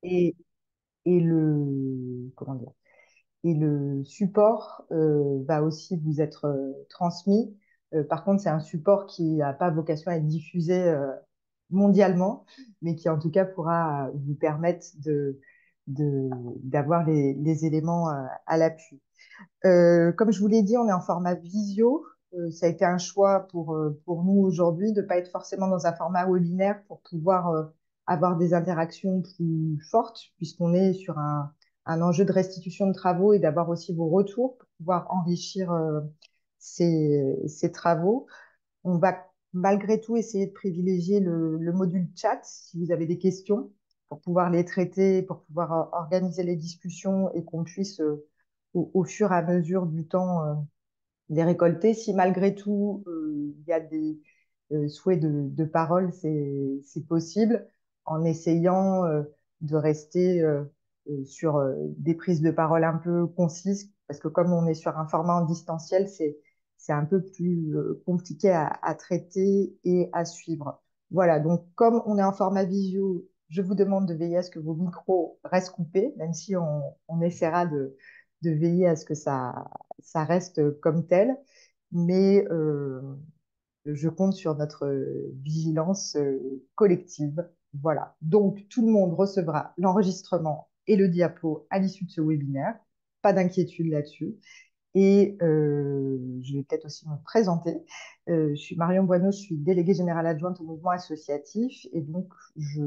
et, et le, comment dire, et le support va aussi vous être transmis. Par contre, c'est un support qui n'a pas vocation à être diffusé mondialement, mais qui en tout cas pourra vous permettre de, d'avoir les éléments à l'appui. Comme je vous l'ai dit, on est en format visio. Ça a été un choix pour nous aujourd'hui de ne pas être forcément dans un format webinaire pour pouvoir avoir des interactions plus fortes, puisqu'on est sur un enjeu de restitution de travaux et d'avoir aussi vos retours pour pouvoir enrichir ces travaux. On va malgré tout essayer de privilégier le module chat si vous avez des questions pour pouvoir les traiter, pour pouvoir organiser les discussions et qu'on puisse au fur et à mesure du temps les récolter. Si malgré tout il y a des souhaits de parole, c'est possible en essayant de rester sur des prises de parole un peu concises parce que comme on est sur un format en distanciel, c'est un peu plus compliqué à traiter et à suivre. Voilà, donc comme on est en format visio, je vous demande de veiller à ce que vos micros restent coupés, même si on essaiera de veiller à ce que ça reste comme tel. Mais je compte sur notre vigilance collective. Voilà. Donc, tout le monde recevra l'enregistrement et le diapo à l'issue de ce webinaire. Pas d'inquiétude là-dessus. Et je vais peut-être aussi me présenter. Je suis Marion Boineau, je suis déléguée générale adjointe au mouvement associatif et donc je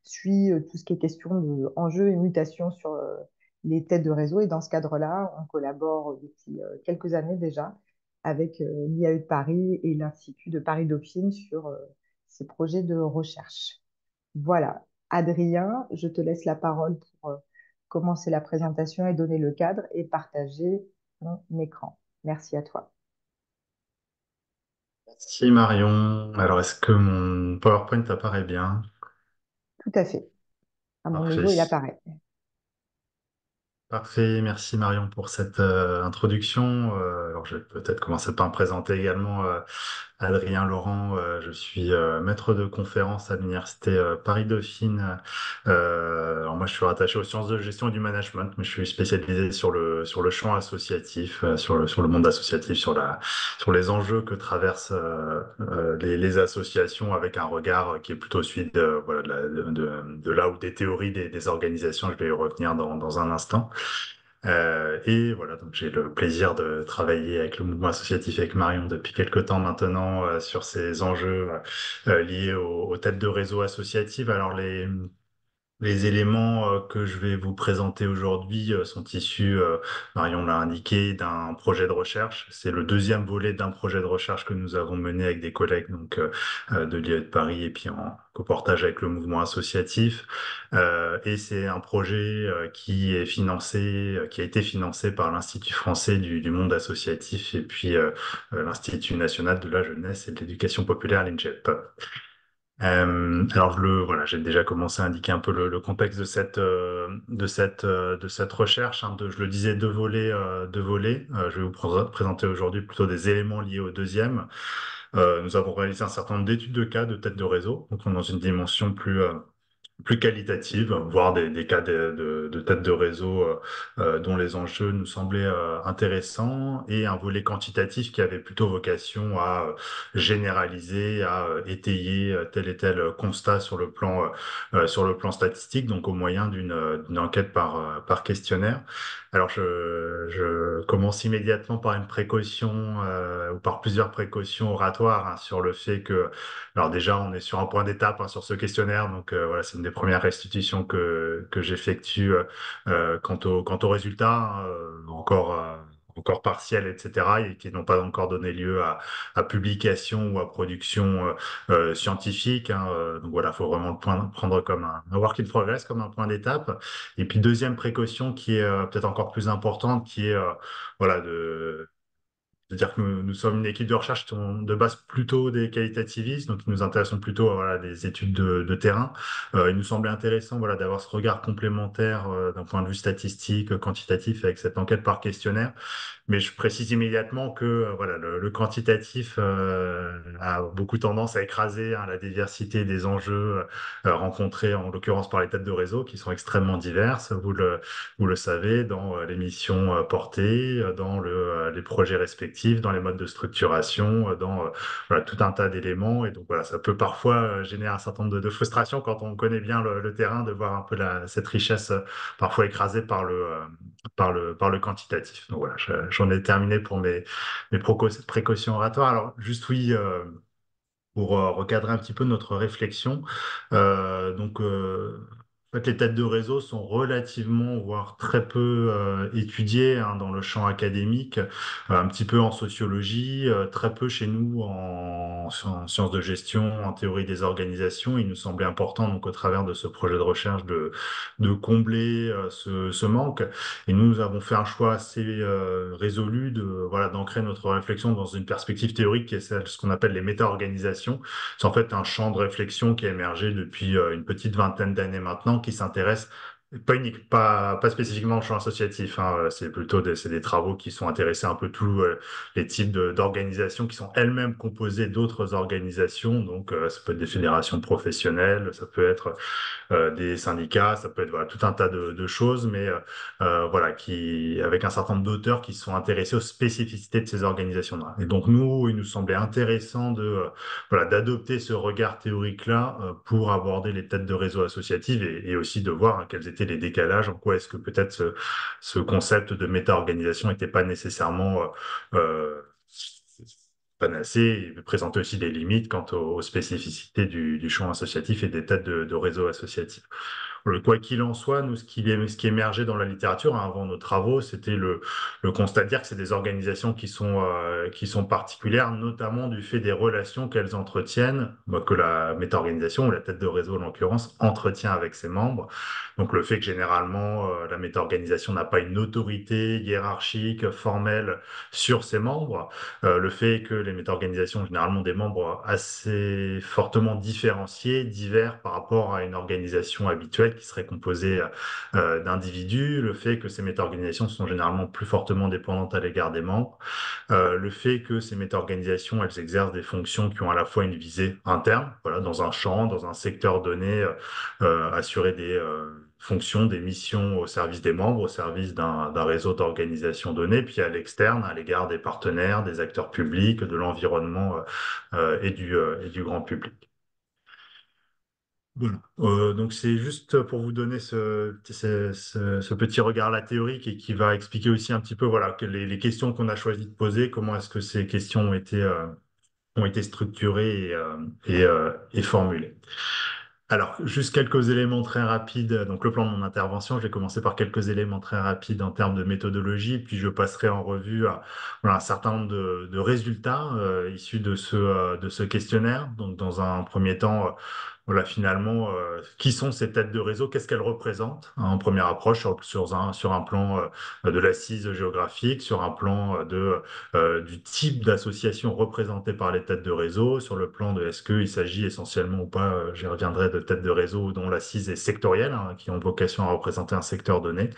suis tout ce qui est question de enjeux et mutations sur les têtes de réseau. Et dans ce cadre-là, on collabore depuis quelques années déjà avec l'IAE de Paris et l'Institut de Paris-Dauphine sur ces projets de recherche. Voilà. Adrien, je te laisse la parole pour commencer la présentation et donner le cadre et partager ton écran. Merci à toi. Si Marion, alors est-ce que mon PowerPoint apparaît bien? Tout à fait. À mon niveau, il Parfait. apparaît. Parfait, merci Marion pour cette introduction. Alors je vais peut-être commencer par me présenter également. Adrien Laurent, je suis maître de conférence à l'université Paris-Dauphine. Alors moi je suis rattaché aux sciences de gestion et du management, mais je suis spécialisé sur le champ associatif, sur le monde associatif, sur les enjeux que traversent les associations avec un regard qui est plutôt celui de, voilà, de là où des théories des organisations. Je vais y revenir dans un instant. Et voilà, donc j'ai le plaisir de travailler avec le mouvement associatif avec Marion depuis quelques temps maintenant sur ces enjeux liés aux têtes de réseau associatives. Alors les éléments que je vais vous présenter aujourd'hui sont issus, Marion l'a indiqué, d'un projet de recherche. C'est le deuxième volet d'un projet de recherche que nous avons mené avec des collègues de l'IE de Paris et puis en coportage avec le mouvement associatif. Et c'est un projet qui est financé, qui a été financé par l'Institut français du monde associatif et puis l'Institut national de la jeunesse et de l'éducation populaire, l'INJEP. Alors voilà, j'ai déjà commencé à indiquer un peu le contexte de cette recherche. Hein, je le disais, deux volets. Je vais vous présenter aujourd'hui plutôt des éléments liés au deuxième. Nous avons réalisé un certain nombre d'études de cas de tête de réseau, donc on est dans une dimension plus qualitative, voire des cas de tête de réseau dont les enjeux nous semblaient intéressants, et un volet quantitatif qui avait plutôt vocation à généraliser, à étayer tel et tel constat sur le plan statistique, donc au moyen d'une enquête par questionnaire. Alors je commence immédiatement par une précaution ou par plusieurs précautions oratoires hein, sur le fait que alors déjà, on est sur un point d'étape hein, sur ce questionnaire, donc voilà, c'est une des premières restitutions que j'effectue quant aux résultats, hein, encore partiels, etc., et qui n'ont pas encore donné lieu à publication ou à production scientifique. Hein, donc voilà, faut vraiment prendre comme un work in progress, comme un point d'étape. Et puis deuxième précaution qui est peut-être encore plus importante, qui est voilà C'est-à-dire que nous sommes une équipe de recherche qui sont de base plutôt des qualitativistes, donc qui nous intéressons plutôt à voilà, des études de terrain. Il nous semblait intéressant voilà, d'avoir ce regard complémentaire d'un point de vue statistique, quantitatif, avec cette enquête par questionnaire. Mais je précise immédiatement que voilà, le quantitatif a beaucoup tendance à écraser la diversité des enjeux rencontrés en l'occurrence par les têtes de réseau qui sont extrêmement diverses. Vous le savez, dans les missions portées, dans les projets respectifs, dans les modes de structuration, dans voilà, tout un tas d'éléments. Et donc voilà, ça peut parfois générer un certain nombre de frustrations quand on connaît bien le terrain, de voir un peu cette richesse parfois écrasée par le quantitatif. Donc voilà, j'en ai terminé pour mes précautions oratoires. Alors, juste oui, pour recadrer un petit peu notre réflexion. En fait, les têtes de réseau sont relativement, voire très peu étudiées hein, dans le champ académique, un petit peu en sociologie, très peu chez nous en sciences de gestion, en théorie des organisations. Il nous semblait important, donc, au travers de ce projet de recherche, de combler ce manque. Et nous avons fait un choix assez résolu de voilà d'ancrer notre réflexion dans une perspective théorique qui est celle ce qu'on appelle les méta-organisations. C'est en fait un champ de réflexion qui a émergé depuis une petite vingtaine d'années maintenant, qui s'intéresse pas spécifiquement au champ associatif, hein, c'est plutôt c'est des travaux qui sont intéressés un peu tous les types d'organisations qui sont elles-mêmes composées d'autres organisations. Donc, ça peut être des fédérations professionnelles, ça peut être des syndicats, ça peut être voilà, tout un tas de choses, mais voilà, avec un certain nombre d'auteurs qui sont intéressés aux spécificités de ces organisations-là. Et donc nous, il nous semblait intéressant voilà, d'adopter ce regard théorique-là pour aborder les têtes de réseau associatives et aussi de voir hein, quels étaient les décalages, en quoi est-ce que peut-être ce concept de méta-organisation n'était pas nécessairement panacée et présenter aussi des limites quant aux spécificités du champ associatif et des têtes de réseau associatifs. Quoi qu'il en soit, nous, ce qui émergeait dans la littérature hein, avant nos travaux, c'était le constat de dire que c'est des organisations qui sont particulières, notamment du fait des relations qu'elles entretiennent, bah, que la méta-organisation, ou la tête de réseau en l'occurrence, entretient avec ses membres. Donc le fait que généralement, la méta-organisation n'a pas une autorité hiérarchique, formelle sur ses membres, le fait que les méta-organisations ont généralement des membres assez fortement différenciés, divers par rapport à une organisation habituelle qui serait composée d'individus, le fait que ces méta-organisations sont généralement plus fortement dépendantes à l'égard des membres, le fait que ces méta-organisations, elles exercent des fonctions qui ont à la fois une visée interne, voilà, dans un champ, dans un secteur donné, assurer des fonctions, des missions au service des membres, au service d'un réseau d'organisations données, puis à l'externe, à l'égard des partenaires, des acteurs publics, de l'environnement et du grand public. Voilà. Donc c'est juste pour vous donner ce petit regard-là théorique et qui va expliquer aussi un petit peu voilà, que les questions qu'on a choisi de poser, comment est-ce que ces questions ont été structurées et formulées. Alors, juste quelques éléments très rapides. Donc, le plan de mon intervention, je vais commencer par quelques éléments très rapides en termes de méthodologie, puis je passerai en revue voilà, un certain nombre de résultats issus de ce questionnaire. Donc, dans un premier temps, voilà, finalement, qui sont ces têtes de réseau? Qu'est-ce qu'elles représentent hein, en première approche sur un plan de l'assise géographique, sur un plan du type d'association représentée par les têtes de réseau, sur le plan de est-ce qu'il s'agit essentiellement ou pas, j'y reviendrai, de têtes de réseau dont l'assise est sectorielle, hein, qui ont vocation à représenter un secteur donné.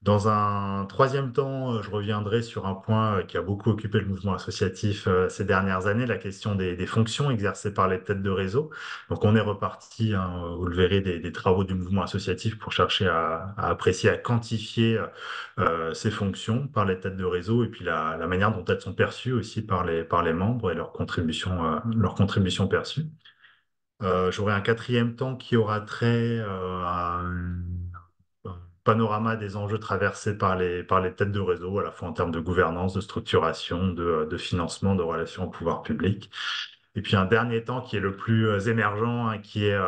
Dans un troisième temps, je reviendrai sur un point qui a beaucoup occupé le mouvement associatif ces dernières années, la question des fonctions exercées par les têtes de réseau. Donc on est reparti, hein, vous le verrez, des travaux du mouvement associatif pour chercher à apprécier, à quantifier ces fonctions par les têtes de réseau et puis la manière dont elles sont perçues aussi par les membres et leurs contributions perçues. J'aurai un quatrième temps qui aura trait à un panorama des enjeux traversés par les têtes de réseau, à la fois en termes de gouvernance, de structuration, de financement, de relations au pouvoir public. Et puis un dernier temps qui est le plus émergent, hein, qui est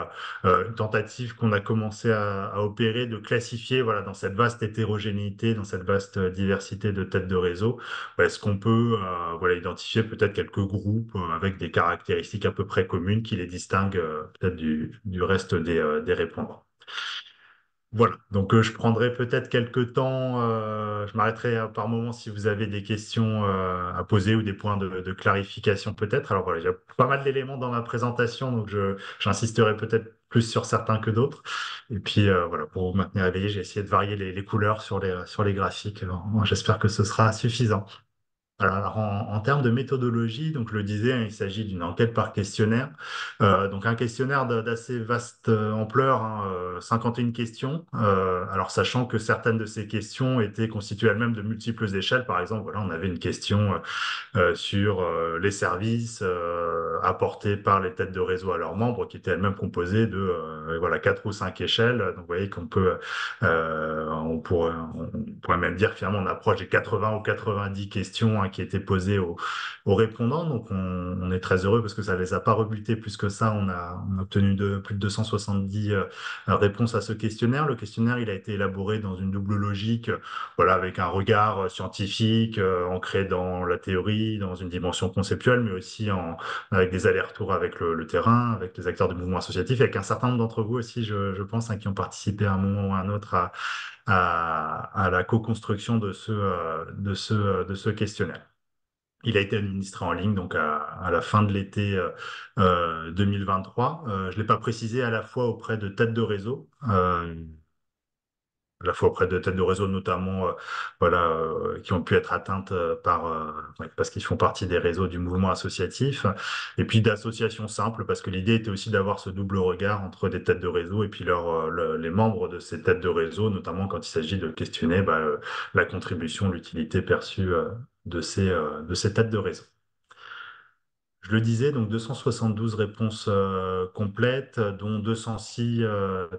une tentative qu'on a commencé à opérer de classifier, voilà, dans cette vaste hétérogénéité, dans cette vaste diversité de têtes de réseau, est-ce qu'on peut, voilà, identifier peut-être quelques groupes avec des caractéristiques à peu près communes qui les distinguent peut-être du reste des répondants. Voilà, donc je prendrai peut-être quelques temps, je m'arrêterai par moment si vous avez des questions à poser ou des points de clarification peut-être. Alors voilà, il y a pas mal d'éléments dans ma présentation, donc j'insisterai peut-être plus sur certains que d'autres. Et puis voilà, pour vous maintenir éveillé, j'ai essayé de varier les couleurs sur les graphiques. Alors, moi, j'espère que ce sera suffisant. Alors, en termes de méthodologie, donc je le disais, hein, il s'agit d'une enquête par questionnaire. Donc un questionnaire d'assez vaste ampleur, hein, 51 questions. Alors sachant que certaines de ces questions étaient constituées elles-mêmes de multiples échelles. Par exemple, voilà, on avait une question sur les services apportés par les têtes de réseau à leurs membres, qui étaient elles-mêmes composées de voilà, 4 ou 5 échelles. Donc vous voyez qu'on peut, on pourrait même dire que finalement on approche des 80 ou 90 questions hein, qui étaient posées aux répondants. Donc on est très heureux parce que ça les a pas rebutés plus que ça. On a obtenu plus de 270 réponses à ce questionnaire. Le questionnaire, il a été élaboré dans une double logique, voilà, avec un regard scientifique ancré dans la théorie, dans une dimension conceptuelle, mais aussi avec des allers-retours avec le terrain, avec les acteurs du mouvement associatif, avec un certain nombre d'entre vous aussi, je pense, hein, qui ont participé à un moment ou à un autre à la co-construction de ce questionnaire. Il a été administré en ligne donc à la fin de l'été 2023. Je l'ai pas précisé à la fois auprès de têtes de réseau, à la fois auprès de têtes de réseau notamment, voilà, qui ont pu être atteintes ouais, parce qu'ils font partie des réseaux du mouvement associatif, et puis d'associations simples, parce que l'idée était aussi d'avoir ce double regard entre des têtes de réseau et puis les membres de ces têtes de réseau, notamment quand il s'agit de questionner la contribution, l'utilité perçue de ces têtes de réseau. Je le disais, donc 272 réponses complètes, dont 206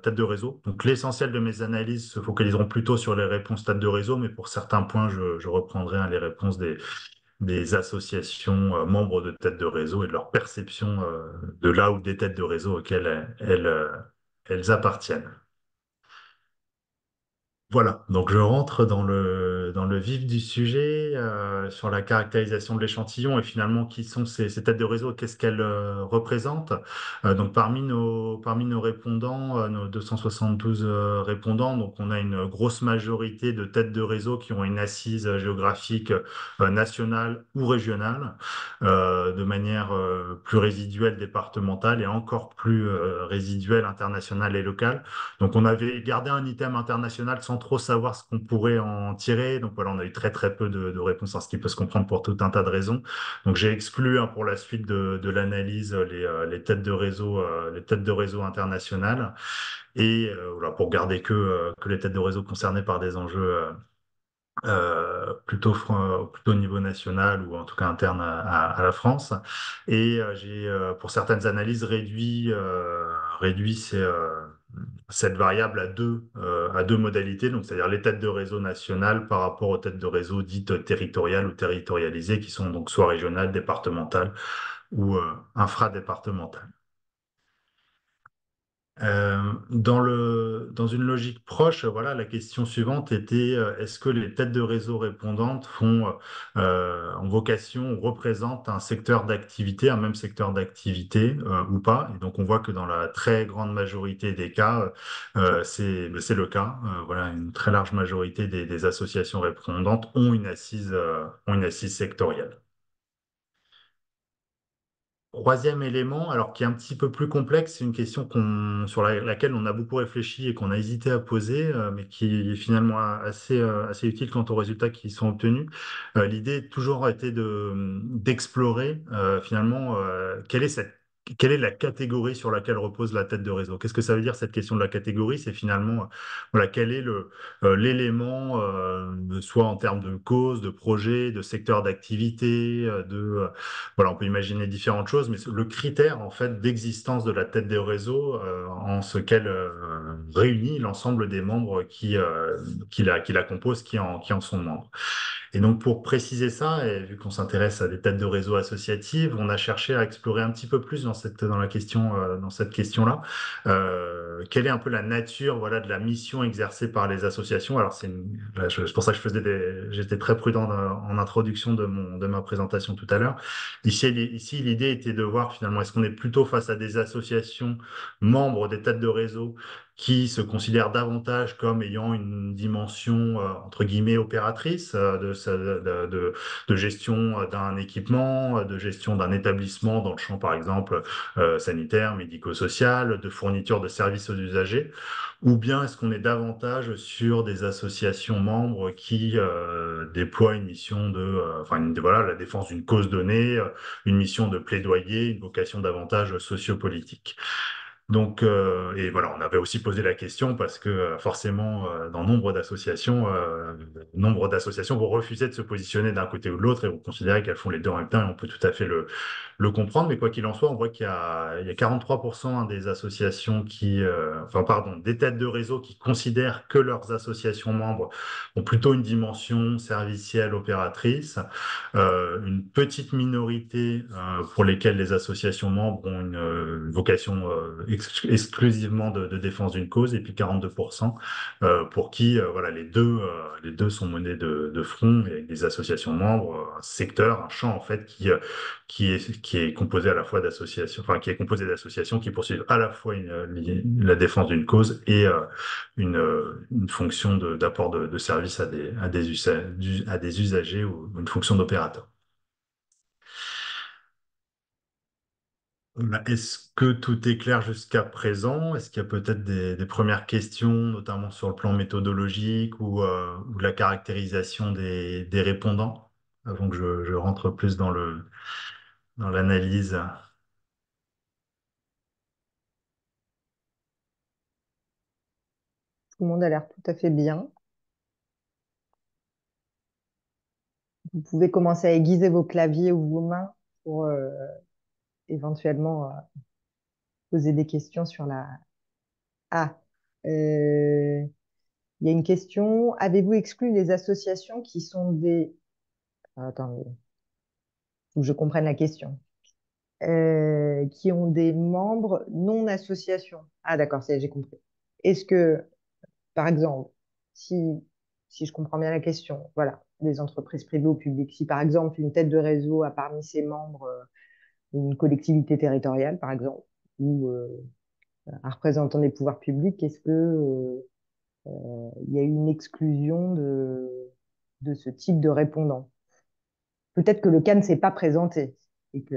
têtes de réseau. Donc l'essentiel de mes analyses se focaliseront plutôt sur les réponses têtes de réseau, mais pour certains points, je reprendrai hein, les réponses des associations membres de têtes de réseau et de leur perception de là ou des têtes de réseau auxquelles elles appartiennent. Voilà, donc je rentre dans le vif du sujet, sur la caractérisation de l'échantillon et finalement qui sont ces têtes de réseau, qu'est-ce qu'elles représentent. Donc parmi nos répondants, nos 272 répondants, donc on a une grosse majorité de têtes de réseau qui ont une assise géographique nationale ou régionale, de manière plus résiduelle départementale et encore plus résiduelle internationale et locale. Donc, on avait gardé un item international sans trop savoir ce qu'on pourrait en tirer. Donc, voilà, on a eu très, très peu de réponses, hein, ce qui peut se comprendre pour tout un tas de raisons. Donc, j'ai exclu hein, pour la suite de l'analyse les têtes de réseau internationales et voilà, pour garder que les têtes de réseau concernées par des enjeux plutôt au niveau national ou en tout cas interne à la France. Et j'ai, pour certaines analyses, réduit cette variable à deux modalités, donc c'est-à-dire les têtes de réseau nationales par rapport aux têtes de réseau dites territoriales ou territorialisées, qui sont donc soit régionales, départementales ou infradépartementales. Dans une logique proche, voilà, la question suivante était est-ce que les têtes de réseau répondantes ont vocation ou représentent un secteur d'activité, un même secteur d'activité ou pas? Et donc on voit que dans la très grande majorité des cas, c'est le cas. Voilà, une très large majorité des associations répondantes ont une assise sectorielle. Troisième élément, alors qui est un petit peu plus complexe, c'est une question sur laquelle on a beaucoup réfléchi et qu'on a hésité à poser, mais qui est finalement assez utile quant aux résultats qui sont obtenus. L'idée a toujours été d'explorer finalement quelle est la catégorie sur laquelle repose la tête de réseau. Qu'est-ce que ça veut dire cette question de la catégorie? C'est finalement voilà, quel est l'élément, soit en termes de cause, de projet, de secteur d'activité, voilà, on peut imaginer différentes choses, mais le critère en fait d'existence de la tête de réseau en ce qu'elle réunit l'ensemble des membres qui la composent, qui en sont membres. Et donc, pour préciser ça, et vu qu'on s'intéresse à des têtes de réseau associatives, on a cherché à explorer un petit peu plus dans cette question-là, quelle est un peu la nature, voilà, de la mission exercée par les associations. Alors, c'est pour ça que j'étais très prudent en introduction de ma présentation tout à l'heure. Ici, l'idée était de voir finalement, est-ce qu'on est plutôt face à des associations membres des têtes de réseau qui se considèrent davantage comme ayant une dimension entre guillemets opératrice de gestion d'un équipement, de gestion d'un établissement dans le champ par exemple sanitaire, médico-social, de fourniture de services aux usagers, ou bien est-ce qu'on est davantage sur des associations membres qui déploient une mission voilà, la défense d'une cause donnée, une mission de plaidoyer, une vocation davantage sociopolitique. Donc, et voilà, on avait aussi posé la question parce que forcément, dans nombre d'associations vont refuser de se positionner d'un côté ou de l'autre et vont considérer qu'elles font les deux en même temps et on peut tout à fait le comprendre. Mais quoi qu'il en soit, on voit il y a 43% des associations des têtes de réseau qui considèrent que leurs associations membres ont plutôt une dimension servicielle opératrice, une petite minorité pour lesquelles les associations membres ont une vocation exclusivement de défense d'une cause, et puis 42% pour qui voilà, les deux sont menés de front, et avec des associations membres, un secteur, un champ en fait qui est composé à la fois d'associations, enfin qui est composé d'associations qui poursuivent à la fois la défense d'une cause et une fonction d'apport de services à des usagers ou une fonction d'opérateur. Est-ce que tout est clair jusqu'à présent? Est-ce qu'il y a peut-être des premières questions, notamment sur le plan méthodologique ou la caractérisation des répondants, avant que je rentre plus dans l'analyse? Tout le monde a l'air tout à fait bien. Vous pouvez commencer à aiguiser vos claviers ou vos mains pour éventuellement poser des questions sur la... Ah, il y a une question. Avez-vous exclu les associations qui sont des... Attendez, faut que je comprenne la question. Qui ont des membres non associations. Ah, d'accord, j'ai compris. Est-ce que, par exemple, si, si je comprends bien la question, voilà, les entreprises privées ou publiques, si par exemple une tête de réseau a parmi ses membres une collectivité territoriale, par exemple, ou un représentant des pouvoirs publics, est-ce que il y a eu une exclusion de ce type de répondant? Peut-être que le cas ne s'est pas présenté et que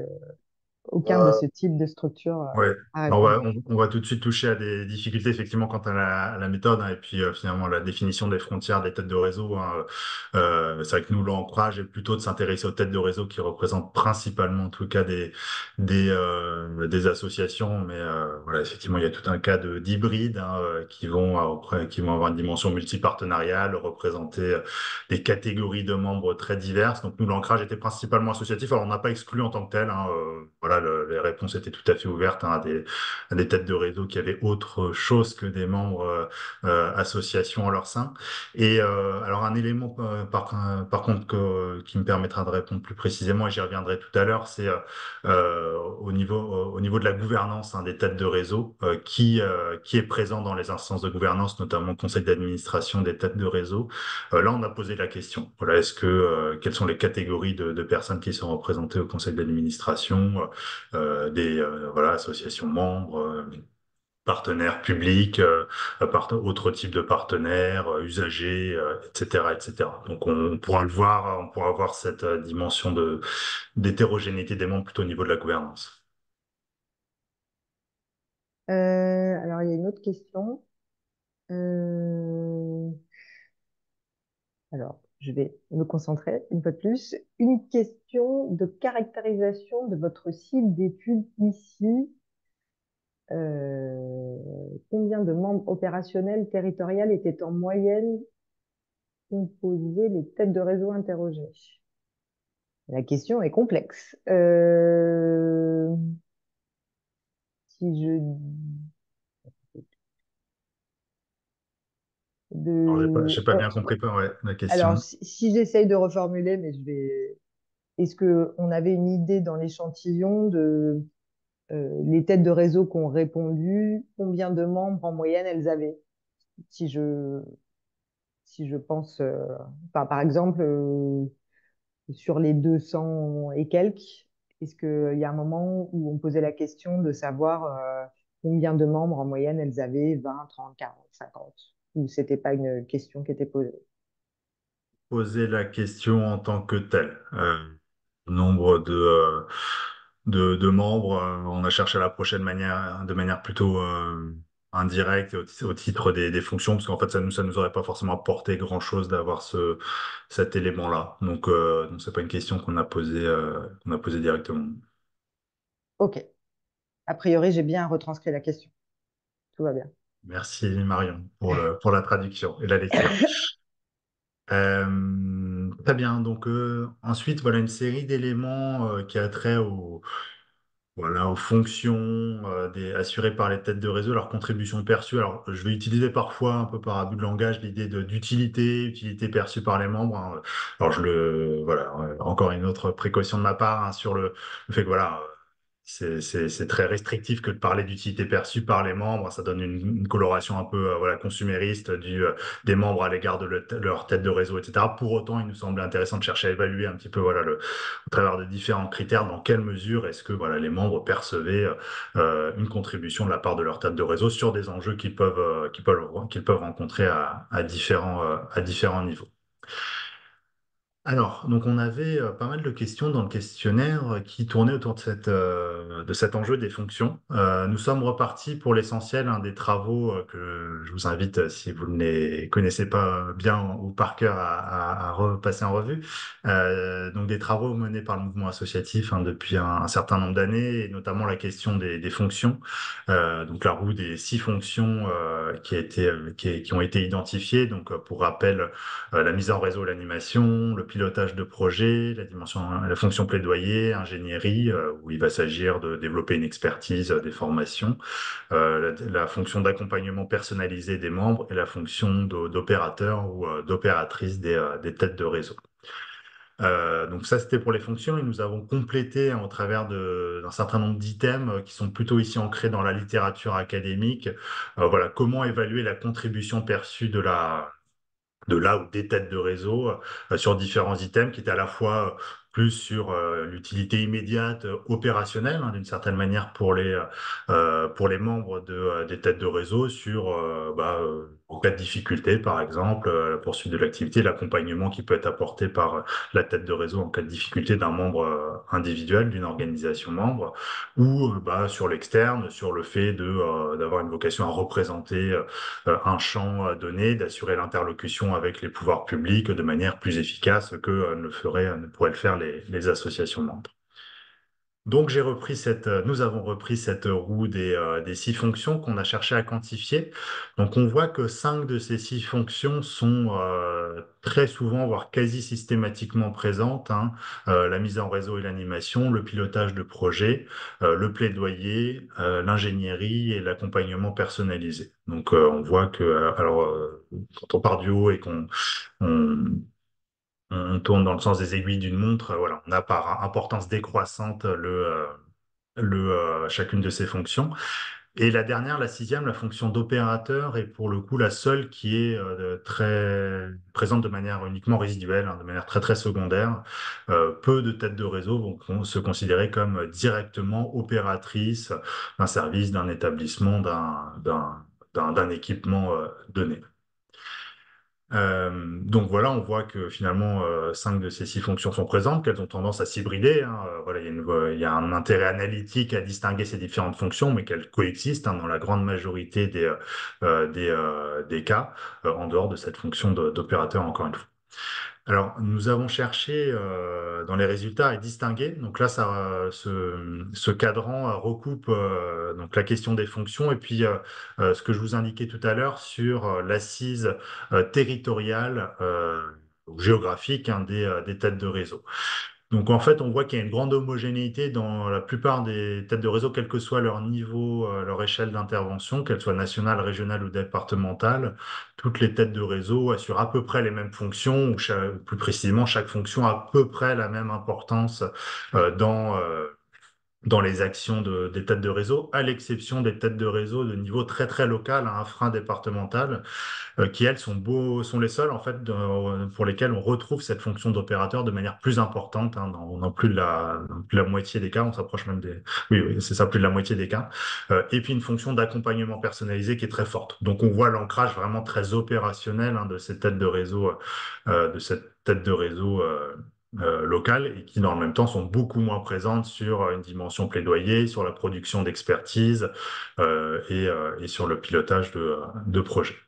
aucun de ce type de structure Ouais. a On va, répondu. on va tout de suite toucher à des difficultés effectivement quant à la méthode, hein, et puis finalement la définition des frontières des têtes de réseau, hein. C'est vrai que nous, l'ancrage est plutôt de s'intéresser aux têtes de réseau qui représentent principalement en tout cas des associations, mais voilà, effectivement il y a tout un cas d'hybrides, hein, qui vont avoir une dimension multipartenariale, représenter des catégories de membres très diverses. Donc nous, l'ancrage était principalement associatif. Alors on n'a pas exclu en tant que tel, hein, voilà, les réponses étaient tout à fait ouvertes, hein, à des têtes de réseau qui avaient autre chose que des membres associations en leur sein. Et alors un élément par contre qui me permettra de répondre plus précisément, et j'y reviendrai tout à l'heure, c'est au niveau de la gouvernance, hein, des têtes de réseau, qui est présent dans les instances de gouvernance, notamment le conseil d'administration des têtes de réseau. Là, on a posé la question. Voilà, quelles sont les catégories de personnes qui sont représentées au conseil d'administration, voilà, associations membres, partenaires publics, autres types de partenaires, usagers, etc., etc. Donc, on pourra voir cette dimension d'hétérogénéité des membres plutôt au niveau de la gouvernance. Alors, il y a une autre question. Euh, alors, je vais me concentrer une fois de plus. Une question de caractérisation de votre cible d'étude ici. Combien de membres opérationnels territoriaux étaient en moyenne composés les têtes de réseau interrogées? La question est complexe. Si je Alors, de... j'ai pas bien compris ouais, la Alors, question. si j'essaye de reformuler, mais je vais... Est-ce que on avait une idée dans l'échantillon de les têtes de réseau qui ont répondu, combien de membres en moyenne elles avaient? Si je, si je pense, enfin, par exemple, sur les 200 et quelques, est-ce qu'il y a un moment où on posait la question de savoir combien de membres en moyenne elles avaient, 20, 30, 40, 50, ou c'était pas une question qui était posée? Poser la question en tant que telle. Nombre de membres, on a cherché la prochaine manière, de manière plutôt indirecte et au titre des fonctions, parce qu'en fait, ça nous aurait pas forcément apporté grand-chose d'avoir cet élément-là. Donc c'est pas une question qu'on a posée directement. Ok. A priori, j'ai bien retranscrit la question. Tout va bien. Merci Marion pour la traduction et la lecture. Très bien. Donc ensuite, voilà une série d'éléments qui a trait voilà, aux fonctions assurées par les têtes de réseau, leur contribution perçue. Alors, je vais utiliser parfois, un peu par abus de langage, l'idée d'utilité, utilité perçue par les membres, hein. Alors, voilà, encore une autre précaution de ma part, hein, sur le fait que, voilà, c'est très restrictif que de parler d'utilité perçue par les membres. Ça donne une coloration un peu voilà, consumériste des membres à l'égard de leur tête de réseau, etc. Pour autant, il nous semblait intéressant de chercher à évaluer un petit peu voilà, au travers de différents critères dans quelle mesure est-ce que voilà, les membres percevaient une contribution de la part de leur tête de réseau sur des enjeux qu'ils peuvent rencontrer à différents niveaux. Alors, donc on avait pas mal de questions dans le questionnaire qui tournaient autour de cet enjeu des fonctions. Nous sommes repartis pour l'essentiel hein, des travaux que je vous invite, si vous ne les connaissez pas bien ou par cœur, à repasser en revue. Donc des travaux menés par le mouvement associatif hein, depuis un certain nombre d'années, et notamment la question des fonctions. Donc la roue des 6 fonctions qui ont été identifiées. Donc pour rappel, la mise en réseau, l'animation, le pilotage de projet, la fonction plaidoyer, ingénierie, où il va s'agir de développer une expertise, des formations, la fonction d'accompagnement personnalisé des membres et la fonction d'opérateur ou d'opératrice des têtes de réseau. Donc ça, c'était pour les fonctions et nous avons complété hein, au travers d'un certain nombre d'items qui sont plutôt ici ancrés dans la littérature académique. Voilà, comment évaluer la contribution perçue de là ou des têtes de réseau sur différents items qui étaient à la fois plus sur l'utilité immédiate opérationnelle hein, d'une certaine manière pour les membres des têtes de réseau sur en cas de difficulté par exemple la poursuite de l'activité, l'accompagnement qui peut être apporté par la tête de réseau en cas de difficulté d'un membre individuel d'une organisation membre ou sur l'externe sur le fait d'avoir une vocation à représenter un champ donné, d'assurer l'interlocution avec les pouvoirs publics de manière plus efficace que ne pourraient le faire les associations membres. Donc nous avons repris cette roue des 6 fonctions qu'on a cherché à quantifier. Donc on voit que 5 de ces 6 fonctions sont très souvent, voire quasi systématiquement présentes, hein. La mise en réseau et l'animation, le pilotage de projet, le plaidoyer, l'ingénierie et l'accompagnement personnalisé. Donc on voit que quand on part du haut et on, on tourne dans le sens des aiguilles d'une montre, voilà, on a par importance décroissante chacune de ces fonctions. Et la dernière, la 6e, la fonction d'opérateur, est pour le coup la seule qui est très présente de manière uniquement résiduelle, hein, de manière très très secondaire. Peu de têtes de réseau vont se considérer comme directement opératrices d'un service, d'un établissement, d'un équipement donné. Donc voilà, on voit que finalement 5 de ces 6 fonctions sont présentes, qu'elles ont tendance à s'hybrider, hein. Voilà, il y a un intérêt analytique à distinguer ces différentes fonctions, mais qu'elles coexistent hein, dans la grande majorité des cas, en dehors de cette fonction d'opérateur, encore une fois. Alors, nous avons cherché dans les résultats à distinguer. Donc là, ce cadran recoupe donc la question des fonctions et puis ce que je vous indiquais tout à l'heure sur l'assise territoriale ou géographique hein, des têtes de réseau. Donc en fait, on voit qu'il y a une grande homogénéité dans la plupart des têtes de réseau, quel que soit leur niveau, leur échelle d'intervention, qu'elles soient nationales, régionales ou départementales. Toutes les têtes de réseau assurent à peu près les mêmes fonctions, ou plus précisément, chaque fonction a à peu près la même importance dans les actions des têtes de réseau, à l'exception des têtes de réseau de niveau très très local, à infradépartemental, qui elles sont les seules en fait pour lesquelles on retrouve cette fonction d'opérateur de manière plus importante, hein, dans plus de la moitié des cas, on s'approche même des, oui, oui, c'est ça, plus de la moitié des cas, et puis une fonction d'accompagnement personnalisé qui est très forte. Donc on voit l'ancrage vraiment très opérationnel, hein, de cette tête de réseau, locales et qui dans le même temps sont beaucoup moins présentes sur une dimension plaidoyer, sur la production d'expertise et sur le pilotage de projets.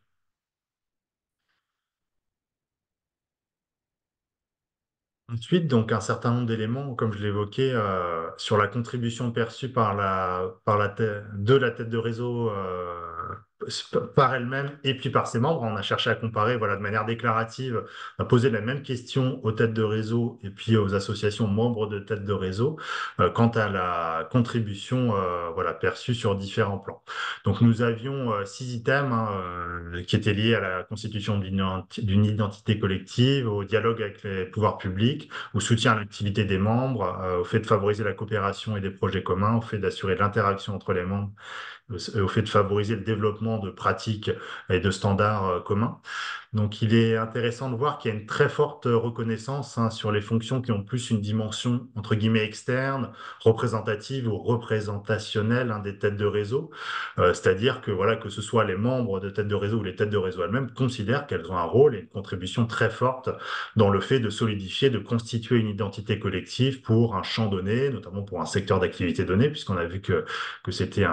Ensuite, donc un certain nombre d'éléments, comme je l'évoquais, sur la contribution perçue de la tête de réseau par elle-même et puis par ses membres. On a cherché à comparer, voilà, de manière déclarative, à poser la même question aux têtes de réseau et puis aux associations membres de têtes de réseau quant à la contribution, voilà, perçue sur différents plans. Donc nous avions 6 items, hein, qui étaient liés à la constitution d'une identité collective, au dialogue avec les pouvoirs publics, au soutien à l'activité des membres, au fait de favoriser la coopération et des projets communs, au fait d'assurer l'interaction entre les membres, au fait de favoriser le développement de pratiques et de standards communs. Donc, il est intéressant de voir qu'il y a une très forte reconnaissance, hein, sur les fonctions qui ont plus une dimension, entre guillemets, externe, représentative ou représentationnelle, hein, des têtes de réseau. C'est-à-dire que, voilà, que ce soit les membres de têtes de réseau ou les têtes de réseau elles-mêmes considèrent qu'elles ont un rôle et une contribution très forte dans le fait de solidifier, de constituer une identité collective pour un champ donné, notamment pour un secteur d'activité donné, puisqu'on a vu que c'était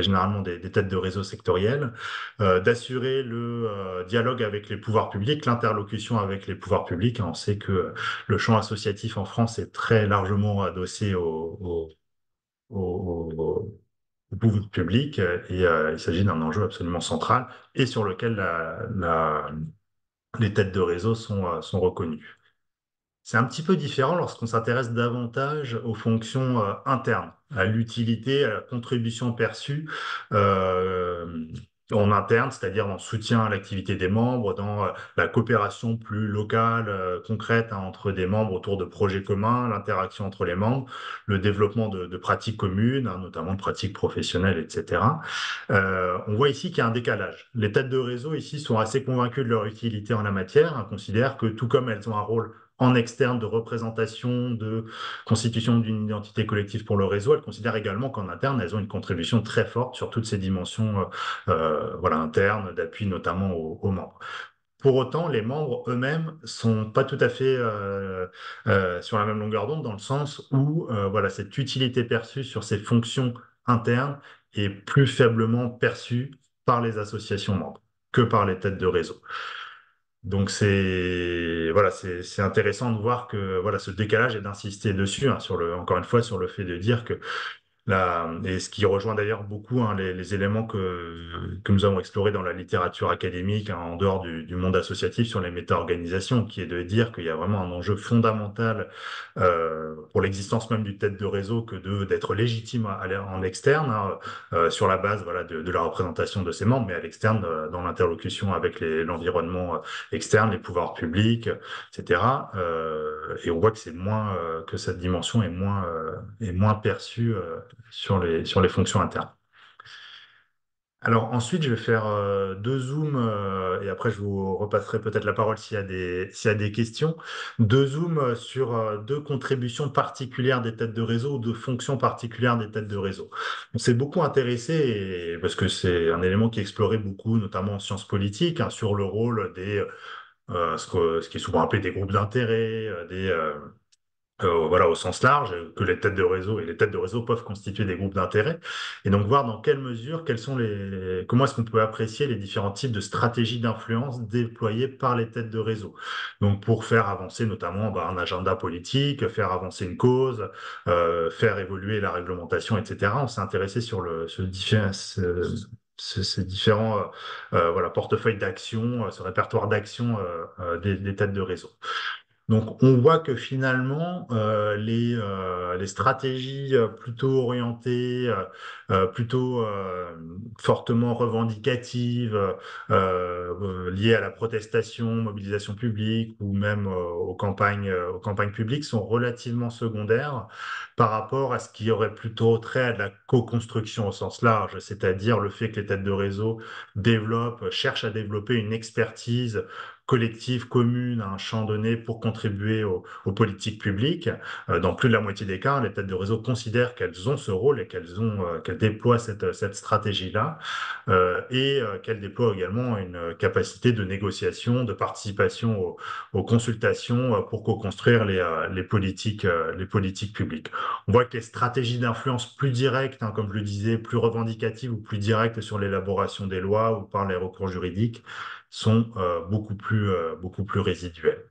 généralement des têtes de réseau sectorielles, d'assurer le dialogue avec les pouvoirs publics, l'interlocution avec les pouvoirs publics. On sait que le champ associatif en France est très largement adossé au pouvoir public et il s'agit d'un enjeu absolument central et sur lequel les têtes de réseau sont reconnues. C'est un petit peu différent lorsqu'on s'intéresse davantage aux fonctions internes, à l'utilité, à la contribution perçue euh, en interne, c'est-à-dire dans le soutien à l'activité des membres, dans la coopération plus locale, concrète, hein, entre des membres autour de projets communs, l'interaction entre les membres, le développement de pratiques communes, hein, notamment de pratiques professionnelles, etc. On voit ici qu'il y a un décalage. Les têtes de réseau ici sont assez convaincues de leur utilité en la matière, hein, considèrent que tout comme elles ont un rôle en externe de représentation, de constitution d'une identité collective pour le réseau, elles considèrent également qu'en interne, elles ont une contribution très forte sur toutes ces dimensions voilà, internes, d'appui notamment aux membres. Pour autant, les membres eux-mêmes sont pas tout à fait sur la même longueur d'onde dans le sens où voilà, cette utilité perçue sur ces fonctions internes est plus faiblement perçue par les associations membres que par les têtes de réseau. Donc c'est intéressant de voir que voilà ce décalage et d'insister dessus, hein, encore une fois sur le fait de dire que et ce qui rejoint d'ailleurs beaucoup, hein, les éléments que nous avons explorés dans la littérature académique, hein, en dehors du monde associatif sur les méta-organisations, qui est de dire qu'il y a vraiment un enjeu fondamental pour l'existence même du tête de réseau que d'être légitime à aller en externe, hein, sur la base voilà, de la représentation de ses membres, mais à l'externe, dans l'interlocution avec l'environnement externe, les pouvoirs publics, etc. Et on voit que c'est moins que cette dimension est moins perçue sur les fonctions internes. Alors ensuite, je vais faire 2 zooms et après je vous repasserai peut-être la parole s'il y a des questions. 2 zooms sur 2 contributions particulières des têtes de réseau ou 2 fonctions particulières des têtes de réseau. On s'est beaucoup intéressé, parce que c'est un élément qui est exploré beaucoup, notamment en sciences politiques, hein, sur le rôle ce qui est souvent appelé des groupes d'intérêt, voilà, au sens large, que les têtes de réseau et les têtes de réseau peuvent constituer des groupes d'intérêt, et donc voir dans quelle mesure, comment est-ce qu'on peut apprécier les différents types de stratégies d'influence déployées par les têtes de réseau. Donc pour faire avancer notamment un agenda politique, faire avancer une cause, faire évoluer la réglementation, etc. On s'est intéressé sur ces différents voilà, portefeuilles d'action, ce répertoire d'action des têtes de réseau. Donc, on voit que finalement, les stratégies plutôt orientées, plutôt fortement revendicatives, liées à la protestation, mobilisation publique ou même aux campagnes publiques sont relativement secondaires par rapport à ce qui aurait plutôt trait à de la co-construction au sens large, c'est-à-dire le fait que les têtes de réseau cherchent à développer une expertise collective commune à un champ donné pour contribuer aux politiques publiques. Dans plus de la moitié des cas, les têtes de réseau considèrent qu'elles ont ce rôle et qu'elles déploient cette stratégie-là qu'elles déploient également une capacité de négociation, de participation aux consultations pour co-construire les politiques publiques. On voit que les stratégies d'influence plus directes, hein, comme je le disais, plus revendicatives ou plus directes sur l'élaboration des lois ou par les recours juridiques, sont beaucoup plus résiduelles.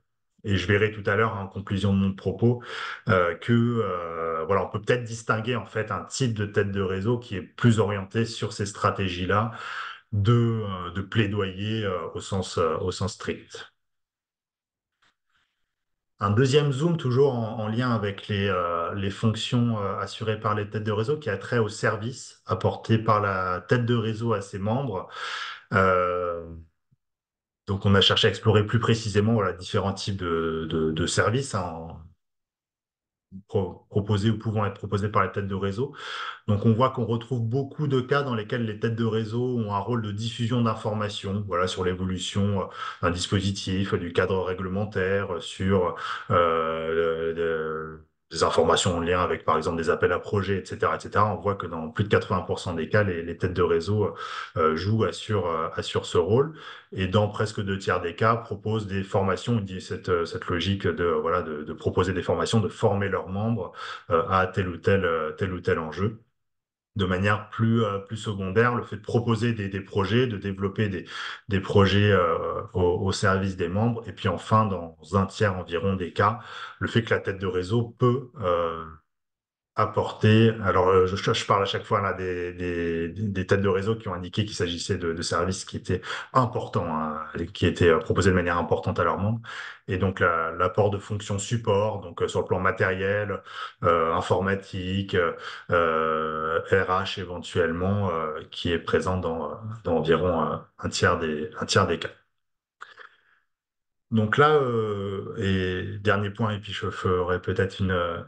Et je verrai tout à l'heure, en conclusion de mon propos, voilà, on peut peut-être distinguer en fait un type de tête de réseau qui est plus orienté sur ces stratégies-là de plaidoyer au sens strict. Un deuxième zoom, toujours en lien avec les fonctions assurées par les têtes de réseau, qui a trait au service apporté par la tête de réseau à ses membres. Euh, Donc, on a cherché à explorer plus précisément voilà, différents types de services hein, proposés ou pouvant être proposés par les têtes de réseau. Donc, on voit qu'on retrouve beaucoup de cas dans lesquels les têtes de réseau ont un rôle de diffusion d'informations, voilà, sur l'évolution d'un dispositif, du cadre réglementaire, sur des informations en lien avec, par exemple, des appels à projets, etc., etc. On voit que dans plus de 80% des cas, les têtes de réseau jouent, assurent ce rôle, et dans presque deux tiers des cas, proposent des formations, cette logique voilà, de proposer des formations, de former leurs membres à tel ou tel enjeu de manière plus secondaire, le fait de proposer des projets, de développer des projets au service des membres. Et puis enfin, dans un tiers environ des cas, le fait que la tête de réseau peut apporter. Alors, je parle à chaque fois là des têtes de réseau qui ont indiqué qu'il s'agissait de services qui étaient importants, hein, et qui étaient proposés de manière importante à leurs membres. Et donc, l'apport de fonctions support, donc sur le plan matériel, informatique, RH éventuellement, qui est présent dans environ un tiers des cas. Donc là, et dernier point, et puis je ferai peut-être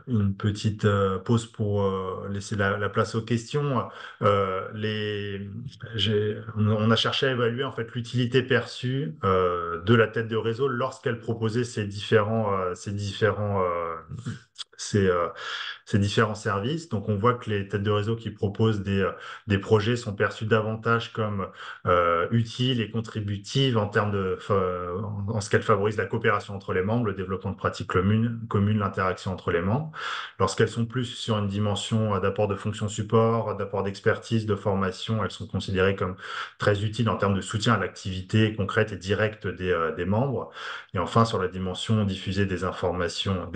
une petite pause pour laisser la place aux questions. On a cherché à évaluer en fait l'utilité perçue de la tête de réseau lorsqu'elle proposait ces, euh, ces différents services. Donc, on voit que les têtes de réseau qui proposent des projets sont perçus davantage comme utiles et contributives en termes en ce qu'elles favorisent la coopération entre les membres, le développement de pratiques communes, l'interaction entre les membres. Lorsqu'elles sont plus sur une dimension d'apport de fonctions support, d'apport d'expertise, de formation, elles sont considérées comme très utiles en termes de soutien à l'activité concrète et directe des membres. Et enfin, sur la dimension diffusée des informations,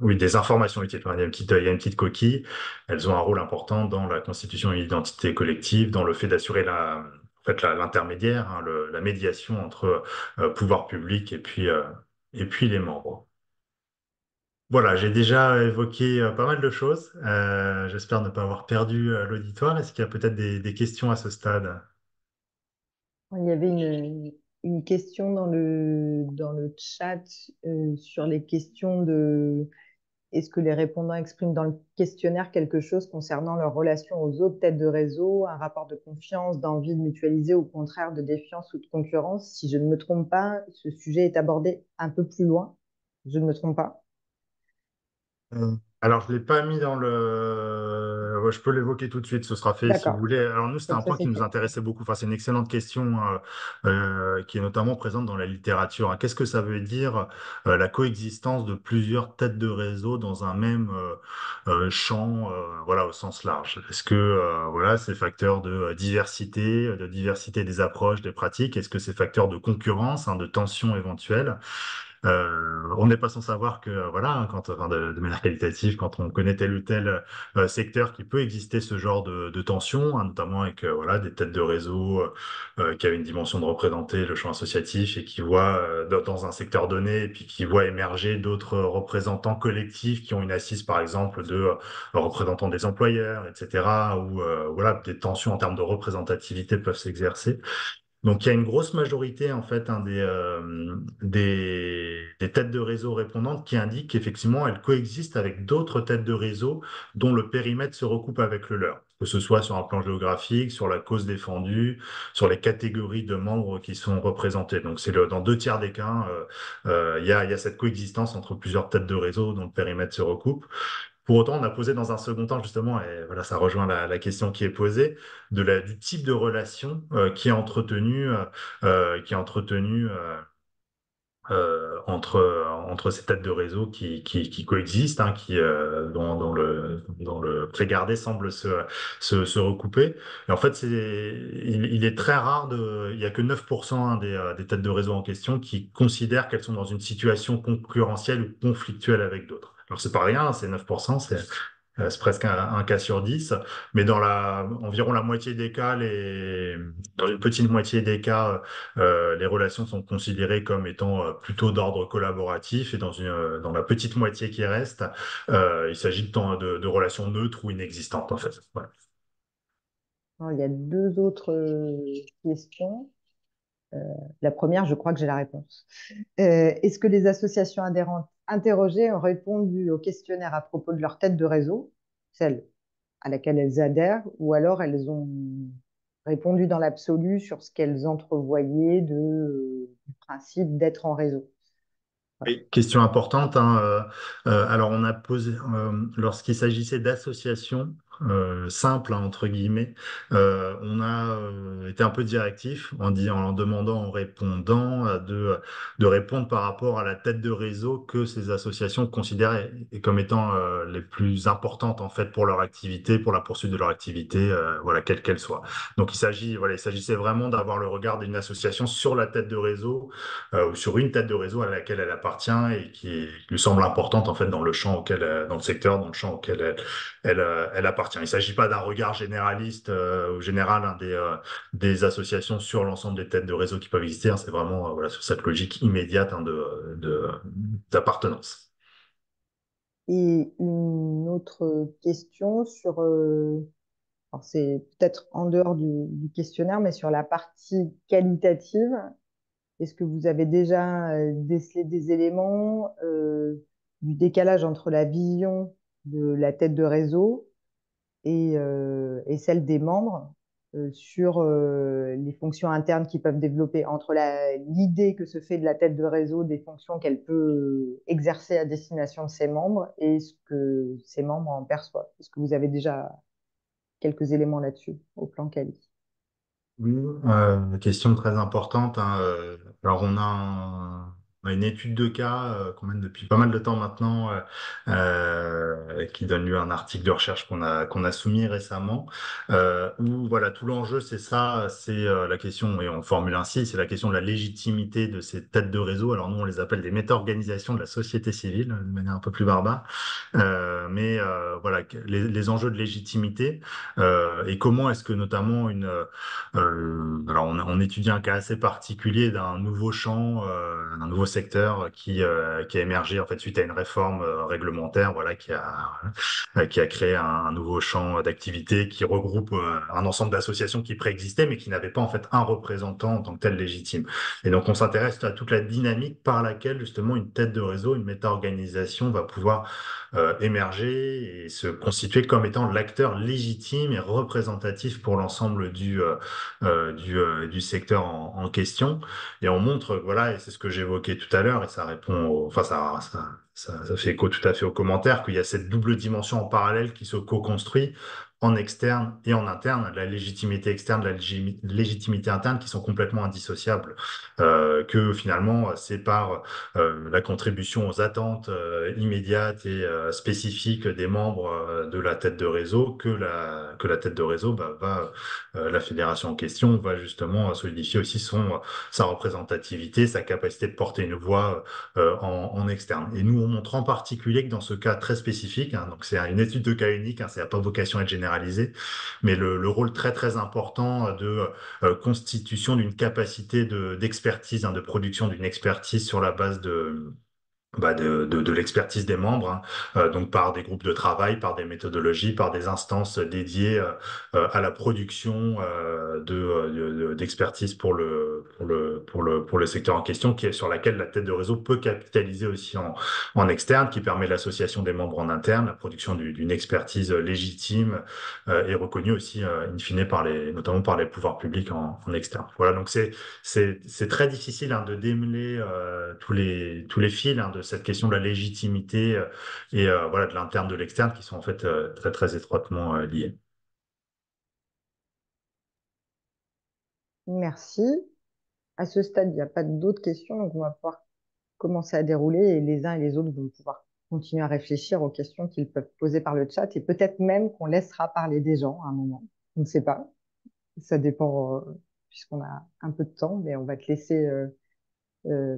oui, des informations utiles. Enfin, il y a une petite coquille. Elles ont un rôle important dans la constitution d'une identité collective, dans le fait d'assurer en fait, l'intermédiaire, hein, la médiation entre pouvoir public et puis les membres. Voilà, j'ai déjà évoqué pas mal de choses. J'espère ne pas avoir perdu l'auditoire. Est-ce qu'il y a peut-être des questions à ce stade? Il y avait une question dans le chat sur les questions de est-ce que les répondants expriment dans le questionnaire quelque chose concernant leur relation aux autres têtes de réseau, un rapport de confiance, d'envie de mutualiser, au contraire de défiance ou de concurrence? Si je ne me trompe pas, ce sujet est abordé un peu plus loin. Je ne me trompe pas. Alors, je ne l'ai pas mis dans ouais, je peux l'évoquer tout de suite, ce sera fait si vous D'accord, voulez. Alors, nous, c'était comme un ça point qui c'est nous fait. intéressait beaucoup. Enfin, c'est une excellente question qui est notamment présente dans la littérature, hein. Qu'est-ce que ça veut dire la coexistence de plusieurs têtes de réseau dans un même champ, voilà, au sens large? Est-ce que voilà, c'est facteur de diversité des approches, des pratiques? Est-ce que c'est facteur de concurrence, hein, de tension éventuelle? On n'est pas sans savoir que, voilà, enfin, de manière qualitative, quand on connaît tel ou tel secteur qui peut exister ce genre de tension, hein, notamment avec voilà, des têtes de réseau qui avaient une dimension de représenter le champ associatif et qui voient dans un secteur donné, et puis qui voient émerger d'autres représentants collectifs qui ont une assise, par exemple, de représentants des employeurs, etc., où voilà, des tensions en termes de représentativité peuvent s'exercer. Donc, il y a une grosse majorité, en fait, hein, des têtes de réseau répondantes qui indiquent qu'effectivement, elles coexistent avec d'autres têtes de réseau dont le périmètre se recoupe avec le leur, que ce soit sur un plan géographique, sur la cause défendue, sur les catégories de membres qui sont représentés. Donc, dans deux tiers des cas, il y a cette coexistence entre plusieurs têtes de réseau dont le périmètre se recoupe. Pour autant, on a posé dans un second temps, justement, et voilà, ça rejoint la question qui est posée, du type de relation entre ces têtes de réseau qui coexistent, hein, dont le pré-gardé semble se recouper. Et en fait, il est très rare il y a que 9% hein, des têtes de réseau en question qui considèrent qu'elles sont dans une situation concurrentielle ou conflictuelle avec d'autres. Alors, c'est pas rien, hein, c'est 9%, c'est presque un cas sur 10, mais environ la moitié des cas, dans une petite moitié des cas, les relations sont considérées comme étant plutôt d'ordre collaboratif et dans la petite moitié qui reste, il s'agit de relations neutres ou inexistantes en fait. Voilà. Alors, il y a deux autres questions. La première, je crois que j'ai la réponse. Est-ce que les associations adhérentes interrogées ont répondu au questionnaire à propos de leur tête de réseau, celle à laquelle elles adhèrent, ou alors elles ont répondu dans l'absolu sur ce qu'elles entrevoyaient du principe d'être en réseau? Voilà. Oui, question importante, hein, alors on a posé lorsqu'il s'agissait d'associations simples hein, entre guillemets, on a été un peu directif en demandant aux répondants de répondre par rapport à la tête de réseau que ces associations considèrent comme étant les plus importantes en fait pour leur activité, pour la poursuite de leur activité, voilà quelle qu'elle soit. Donc il s'agissait vraiment d'avoir le regard d'une association sur la tête de réseau ou sur une tête de réseau à laquelle elle appartient et qui lui semble importante en fait dans le champ dans le secteur, dans le champ auquel elle appartient. Il ne s'agit pas d'un regard généraliste ou général hein, des associations sur l'ensemble des têtes de réseau qui peuvent exister. Hein. C'est vraiment voilà, sur cette logique immédiate hein, d'appartenance. Et une autre question sur, alors c'est peut-être en dehors du questionnaire, mais sur la partie qualitative. Est-ce que vous avez déjà décelé des éléments du décalage entre la vision de la tête de réseau et celle des membres sur les fonctions internes qu'ils peuvent développer entre l'idée que se fait de la tête de réseau, des fonctions qu'elle peut exercer à destination de ses membres et ce que ses membres en perçoivent? Est-ce que vous avez déjà quelques éléments là-dessus au plan quali? Oui, question très importante, hein, alors on a une étude de cas qu'on mène depuis pas mal de temps maintenant, qui donne lieu à un article de recherche qu'on a soumis récemment, où voilà tout l'enjeu c'est ça, c'est la question et on formule ainsi, c'est la question de la légitimité de ces têtes de réseau. Alors nous on les appelle des méta-organisations de la société civile de manière un peu plus barbare, mais voilà les enjeux de légitimité et comment est-ce que notamment alors on étudie un cas assez particulier d'un nouveau champ, d'un nouveau secteur qui a émergé en fait suite à une réforme réglementaire, voilà, qui a créé un nouveau champ d'activité qui regroupe un ensemble d'associations qui préexistaient mais qui n'avaient pas en fait un représentant en tant que tel légitime. Et donc on s'intéresse à toute la dynamique par laquelle justement une tête de réseau, une méta-organisation va pouvoir émerger et se constituer comme étant l'acteur légitime et représentatif pour l'ensemble du secteur en question. Et on montre, voilà, et c'est ce que j'évoquais tout à l'heure, et ça répond, enfin, ça fait écho tout à fait aux commentaires, qu'il y a cette double dimension en parallèle qui se co-construit en externe et en interne, la légitimité externe, légitimité interne qui sont complètement indissociables, que finalement c'est par la contribution aux attentes immédiates et spécifiques des membres de la tête de réseau que la tête de réseau la fédération en question va justement solidifier aussi sa représentativité, sa capacité de porter une voix en externe. Et nous, on montre en particulier que dans ce cas très spécifique, hein, donc c'est une étude de cas unique, hein, ça n'a pas vocation à être généralisé, mais le rôle très très important de constitution d'une capacité d'expertise, hein, de production d'une expertise sur la base de l'expertise des membres, hein, donc par des groupes de travail, par des méthodologies, par des instances dédiées à la production d'expertise pour le secteur en question, sur laquelle la tête de réseau peut capitaliser aussi en externe, qui permet l'association des membres en interne, la production d'une expertise légitime et reconnue aussi in fine notamment par les pouvoirs publics en externe. Voilà, donc c'est très difficile hein, de démêler tous les fils hein, de cette question de la légitimité et voilà, de l'interne, de l'externe, qui sont en fait très, très étroitement liés. Merci. À ce stade, il n'y a pas d'autres questions, donc on va pouvoir commencer à dérouler et les uns et les autres vont pouvoir continuer à réfléchir aux questions qu'ils peuvent poser par le chat et peut-être même qu'on laissera parler des gens à un moment. On ne sait pas. Ça dépend, puisqu'on a un peu de temps, mais on va te laisser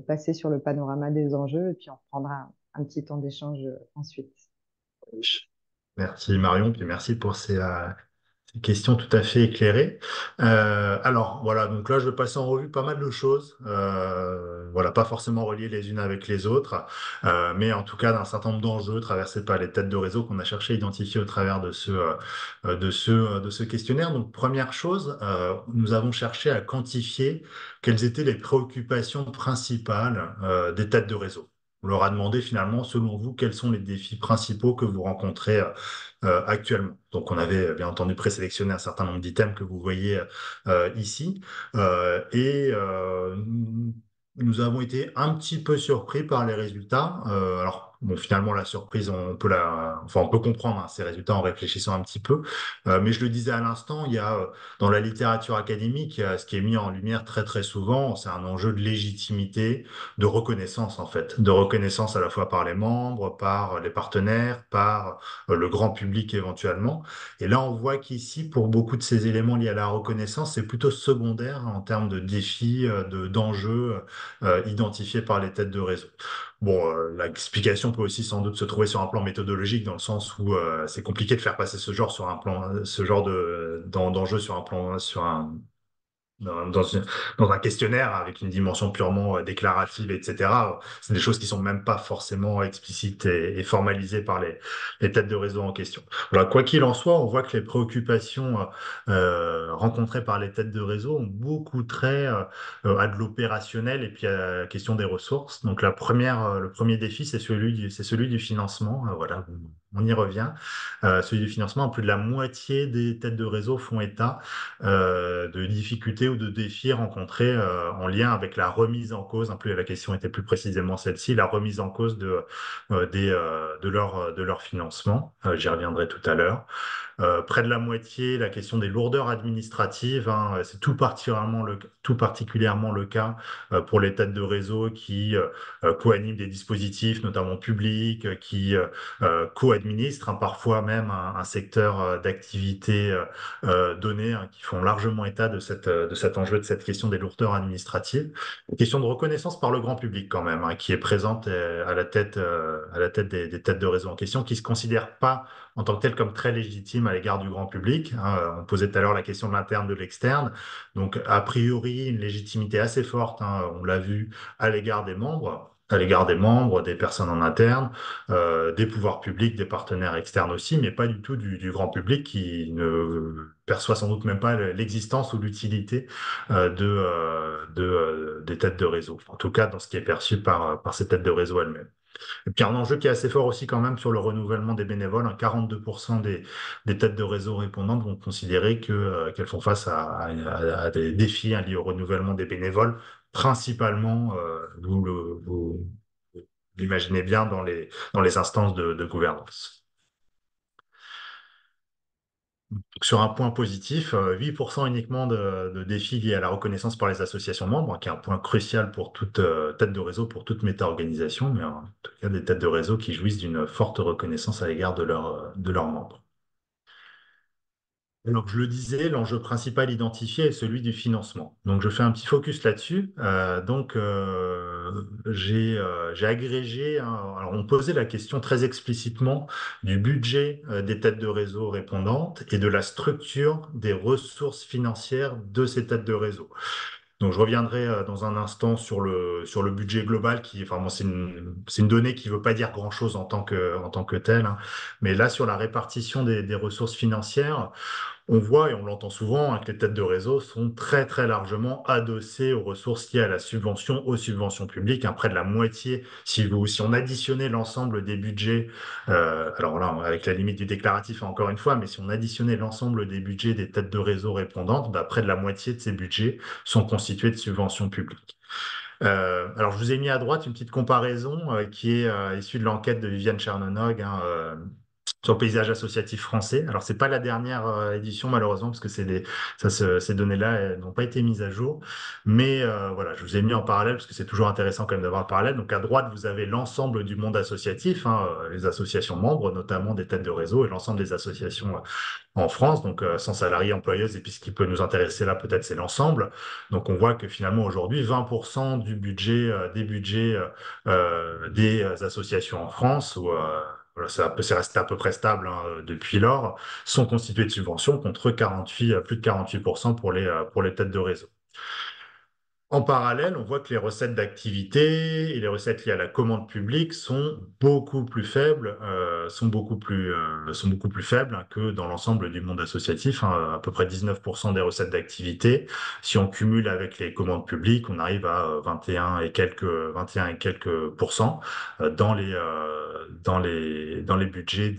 passer sur le panorama des enjeux et puis on reprendra un petit temps d'échange ensuite. Merci Marion, puis merci pour ces questions tout à fait éclairées. Alors voilà, donc là je vais passer en revue pas mal de choses, voilà, pas forcément reliées les unes avec les autres, mais en tout cas d'un certain nombre d'enjeux traversés par les têtes de réseau qu'on a cherché à identifier au travers de ce questionnaire. Donc première chose, nous avons cherché à quantifier quelles étaient les préoccupations principales des têtes de réseau. On leur a demandé finalement, selon vous, quels sont les défis principaux que vous rencontrez actuellement. Donc, on avait bien entendu présélectionné un certain nombre d'items que vous voyez ici. Nous avons été un petit peu surpris par les résultats. Alors, bon, finalement, la surprise, on peut comprendre hein, ces résultats en réfléchissant un petit peu. Mais je le disais à l'instant, il y a dans la littérature académique, ce qui est mis en lumière très très souvent, c'est un enjeu de légitimité, de reconnaissance en fait, de reconnaissance à la fois par les membres, par les partenaires, par le grand public éventuellement. Et là, on voit qu'ici, pour beaucoup de ces éléments liés à la reconnaissance, c'est plutôt secondaire en termes de défis, d'enjeux identifiés par les têtes de réseau. Bon, l'explication peut aussi sans doute se trouver sur un plan méthodologique, dans le sens où c'est compliqué de faire passer ce genre sur un plan, ce genre d'enjeu sur un plan, dans un questionnaire avec une dimension purement déclarative, etc. C'est des choses qui sont même pas forcément explicites et formalisées par les têtes de réseau en question. Voilà, quoi qu'il en soit, on voit que les préoccupations rencontrées par les têtes de réseau ont beaucoup trait à de l'opérationnel et puis à la question des ressources. Donc le premier défi, c'est celui du financement. Voilà, on y revient. Celui du financement, plus de la moitié des têtes de réseau font état de difficultés ou de défis rencontrés en lien avec la remise en cause, hein, plus la question était plus précisément celle-ci, la remise en cause de leur financement. J'y reviendrai tout à l'heure. Près de la moitié, la question des lourdeurs administratives, hein, c'est tout particulièrement le cas pour les têtes de réseau qui co-animent des dispositifs, notamment publics, qui co-administrent hein, parfois même un secteur d'activité donné, hein, qui font largement état de cet enjeu, de cette question des lourdeurs administratives. Une question de reconnaissance par le grand public quand même, hein, qui est présente à la tête des têtes de réseau en question, qui se considèrent pas en tant que tel comme très légitime à l'égard du grand public. Hein. On posait tout à l'heure la question de l'interne, de l'externe. Donc, a priori, une légitimité assez forte, hein, on l'a vu, à l'égard des membres, des personnes en interne, des pouvoirs publics, des partenaires externes aussi, mais pas du tout du grand public qui ne perçoit sans doute même pas l'existence ou l'utilité des têtes de réseau. En tout cas, dans ce qui est perçu par ces têtes de réseau elles-mêmes. Et puis un enjeu qui est assez fort aussi quand même sur le renouvellement des bénévoles, hein, 42% des têtes de réseau répondantes vont considérer qu'elles font face à des défis hein, liés au renouvellement des bénévoles, principalement, vous l'imaginez bien, dans les instances de gouvernance. Donc, sur un point positif, 8% uniquement de défis liés à la reconnaissance par les associations membres, qui est un point crucial pour toute tête de réseau, pour toute méta-organisation, mais en tout cas des têtes de réseau qui jouissent d'une forte reconnaissance à l'égard de leurs membres. Alors, je le disais, l'enjeu principal identifié est celui du financement. Donc, je fais un petit focus là-dessus. J'ai agrégé, hein, alors, on posait la question très explicitement du budget des têtes de réseau répondantes et de la structure des ressources financières de ces têtes de réseau. Donc, je reviendrai dans un instant sur le budget global qui, enfin, moi, c'est une donnée qui ne veut pas dire grand-chose en tant que telle, hein. Mais là, sur la répartition des ressources financières, on voit et on l'entend souvent, hein, que les têtes de réseau sont très très largement adossées aux ressources liées à la subvention, aux subventions publiques, hein, près de la moitié. Si on additionnait l'ensemble des budgets, alors là avec la limite du déclaratif encore une fois, mais si on additionnait l'ensemble des budgets des têtes de réseau répondantes, bah, près de la moitié de ces budgets sont constitués de subventions publiques. Alors, je vous ai mis à droite une petite comparaison qui est issue de l'enquête de Viviane Chernonog, hein, sur le paysage associatif français. Alors, c'est pas la dernière édition, malheureusement, parce que ces données-là n'ont pas été mises à jour. Mais voilà, je vous ai mis en parallèle, parce que c'est toujours intéressant quand même d'avoir le parallèle. Donc, à droite, vous avez l'ensemble du monde associatif, hein, les associations membres, notamment des têtes de réseau, et l'ensemble des associations en France, donc sans salariés, employeuses, et puis ce qui peut nous intéresser là, peut-être, c'est l'ensemble. Donc on voit que finalement aujourd'hui, 20% du budget, des budgets des associations en France, où voilà, c'est resté à peu près stable hein, depuis lors, sont constitués de subventions contre 48, plus de 48% pour les têtes de réseau. En parallèle, on voit que les recettes d'activité et les recettes liées à la commande publique sont beaucoup plus faibles, sont beaucoup plus faibles hein, que dans l'ensemble du monde associatif, hein, à peu près 19% des recettes d'activité. Si on cumule avec les commandes publiques, on arrive à 21 et quelques pourcents dans les budgets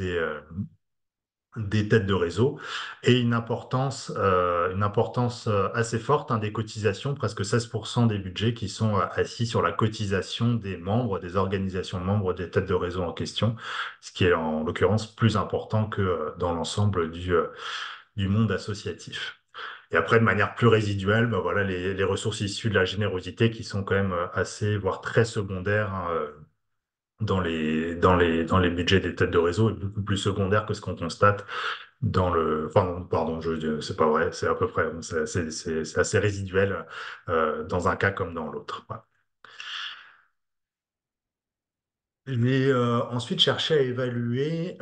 des têtes de réseau et une importance assez forte hein, des cotisations, presque 16% des budgets qui sont assis sur la cotisation des membres, des organisations membres des têtes de réseau en question, ce qui est en l'occurrence plus important que dans l'ensemble du monde associatif. Et après, de manière plus résiduelle, ben voilà, les ressources issues de la générosité qui sont quand même assez, voire très secondaires hein, dans les budgets des têtes de réseau et beaucoup plus secondaires que ce qu'on constate enfin, non, pardon, c'est pas vrai, c'est à peu près, bon, c'est assez résiduel dans un cas comme dans l'autre. Voilà. J'ai ensuite cherché à évaluer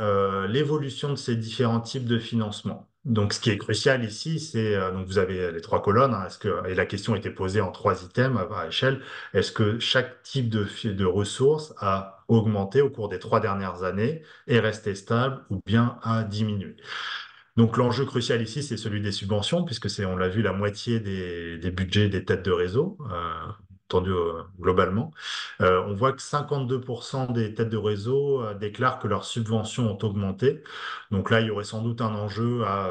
l'évolution de ces différents types de financement. Donc, ce qui est crucial ici, c'est donc vous avez les trois colonnes. Hein, et la question était posée en trois items à échelle. Est-ce que chaque type de ressources a augmenté au cours des 3 dernières années, est resté stable ou bien a diminué? Donc l'enjeu crucial ici, c'est celui des subventions, puisque on l'a vu, la moitié des budgets des têtes de réseau, entendu globalement. On voit que 52% des têtes de réseau déclarent que leurs subventions ont augmenté. Donc là, il y aurait sans doute un enjeu à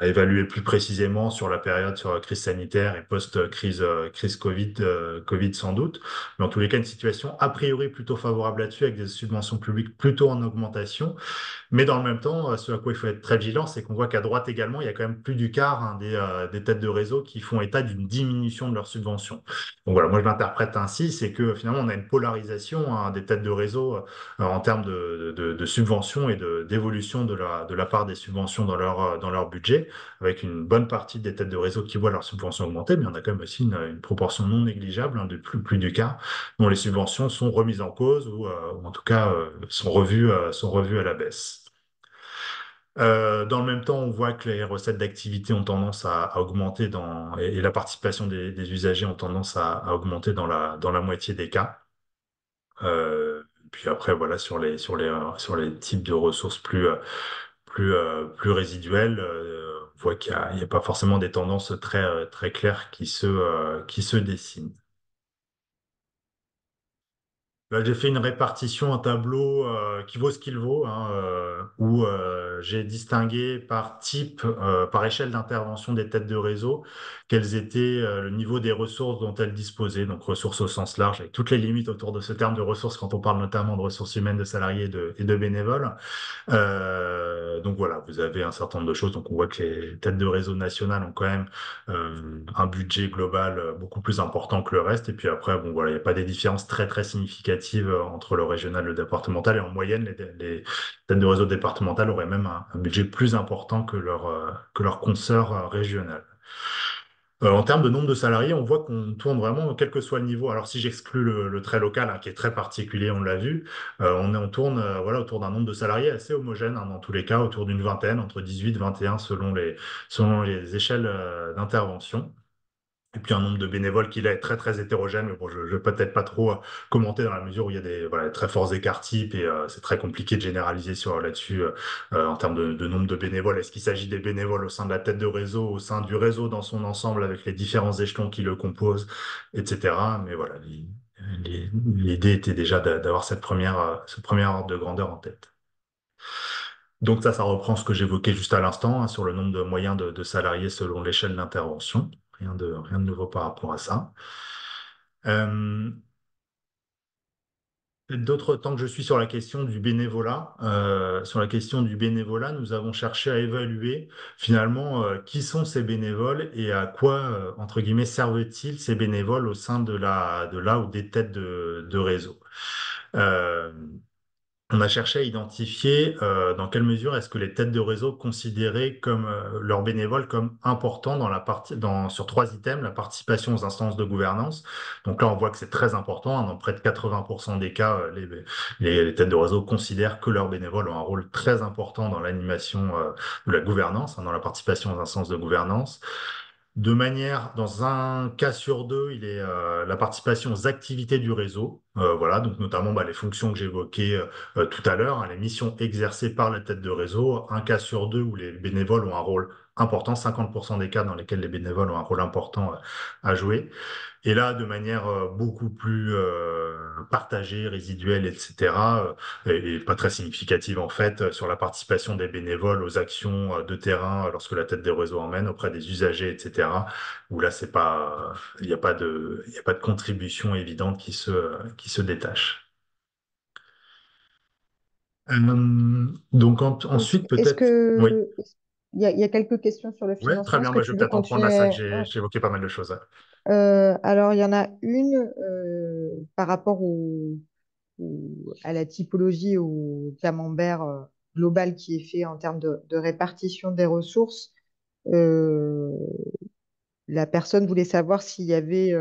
évaluer plus précisément sur la période, sur la crise sanitaire et post-crise crise Covid, Covid sans doute. Mais en tous les cas, une situation a priori plutôt favorable là-dessus, avec des subventions publiques plutôt en augmentation. Mais dans le même temps, ce à quoi il faut être très vigilant, c'est qu'on voit qu'à droite également, il y a quand même plus du quart hein, des têtes de réseau qui font état d'une diminution de leurs subventions. Donc voilà, moi je l'interprète ainsi, c'est que finalement on a une polarisation hein, des têtes de réseau en termes de subventions et d'évolution de la part des subventions dans leur budget, avec une bonne partie des têtes de réseau qui voient leurs subventions augmenter, mais on a quand même aussi une proportion non négligeable hein, de plus du quart dont les subventions sont remises en cause ou en tout cas sont revues à la baisse. Dans le même temps, on voit que les recettes d'activité ont tendance à augmenter et la participation des usagers ont tendance à augmenter dans la moitié des cas. Puis après, voilà, sur les types de ressources plus résiduelles, on voit il y a pas forcément des tendances très claires qui se dessinent. Là, j'ai fait une répartition, un tableau qui vaut ce qu'il vaut, hein, où j'ai distingué par type, par échelle d'intervention des têtes de réseau, quels étaient le niveau des ressources dont elles disposaient, donc ressources au sens large, avec toutes les limites autour de ce terme de ressources quand on parle notamment de ressources humaines, de salariés et de bénévoles. Donc voilà, vous avez un certain nombre de choses. Donc on voit que les têtes de réseau nationales ont quand même un budget global beaucoup plus important que le reste. Et puis après, bon voilà, il n'y a pas des différences très très significatives entre le régional et le départemental. Et en moyenne, les têtes de réseau départementales auraient même un budget plus important que leurs consoeurs régionales. En termes de nombre de salariés, on voit qu'on tourne vraiment, quel que soit le niveau. Alors, si j'exclus le trait local, hein, qui est très particulier, on l'a vu, on tourne voilà, autour d'un nombre de salariés assez homogène, hein, dans tous les cas, autour d'une vingtaine, entre 18 et 21 selon les échelles d'intervention. Et puis un nombre de bénévoles qui là est très très hétérogène, mais bon, je vais peut-être pas trop commenter dans la mesure où il y a des voilà, très forts écarts types et c'est très compliqué de généraliser sur là-dessus en termes de nombre de bénévoles. Est-ce qu'il s'agit des bénévoles au sein de la tête de réseau, au sein du réseau dans son ensemble avec les différents échelons qui le composent, etc. Mais voilà, l'idée était déjà d'avoir ce premier ordre de grandeur en tête. Donc ça reprend ce que j'évoquais juste à l'instant, hein, sur le nombre de moyens de salariés selon l'échelle d'intervention. Rien de nouveau par rapport à ça. Euh, D'autres, tant que je suis sur la question du bénévolat, nous avons cherché à évaluer finalement qui sont ces bénévoles et à quoi, entre guillemets, servent-ils ces bénévoles au sein de là ou des têtes de réseau. Euh, On a cherché à identifier dans quelle mesure est-ce que les têtes de réseau considéraient comme leurs bénévoles comme importants dans sur trois items, la participation aux instances de gouvernance. Donc là, on voit que c'est très important, hein. Dans près de 80% des cas, les têtes de réseau considèrent que leurs bénévoles ont un rôle très important dans l'animation de la gouvernance, hein, dans la participation aux instances de gouvernance. De manière, dans un cas sur deux, il est la participation aux activités du réseau. Voilà, donc notamment les fonctions que j'évoquais tout à l'heure, hein, les missions exercées par la tête de réseau. Un cas sur deux où les bénévoles ont un rôle important, 50% des cas dans lesquels les bénévoles ont un rôle important à jouer. Et là, de manière beaucoup plus partagée, résiduelle, etc., et pas très significative en fait, sur la participation des bénévoles aux actions de terrain lorsque la tête des réseaux emmène auprès des usagers, etc., où là, c'est pas, il y a pas de contribution évidente qui se détache. Donc Ok. ensuite, peut-être, oui, Il y a quelques questions sur le ouais, très financement? Est-ce bien, que bah, je tu vais veux peut-être en prendre à ça que continuer? Ouais. j'ai évoqué pas mal de choses. Alors, il y en a une par rapport à la typologie, au camembert global qui est fait en termes de répartition des ressources. Euh, la personne voulait savoir s'il y avait,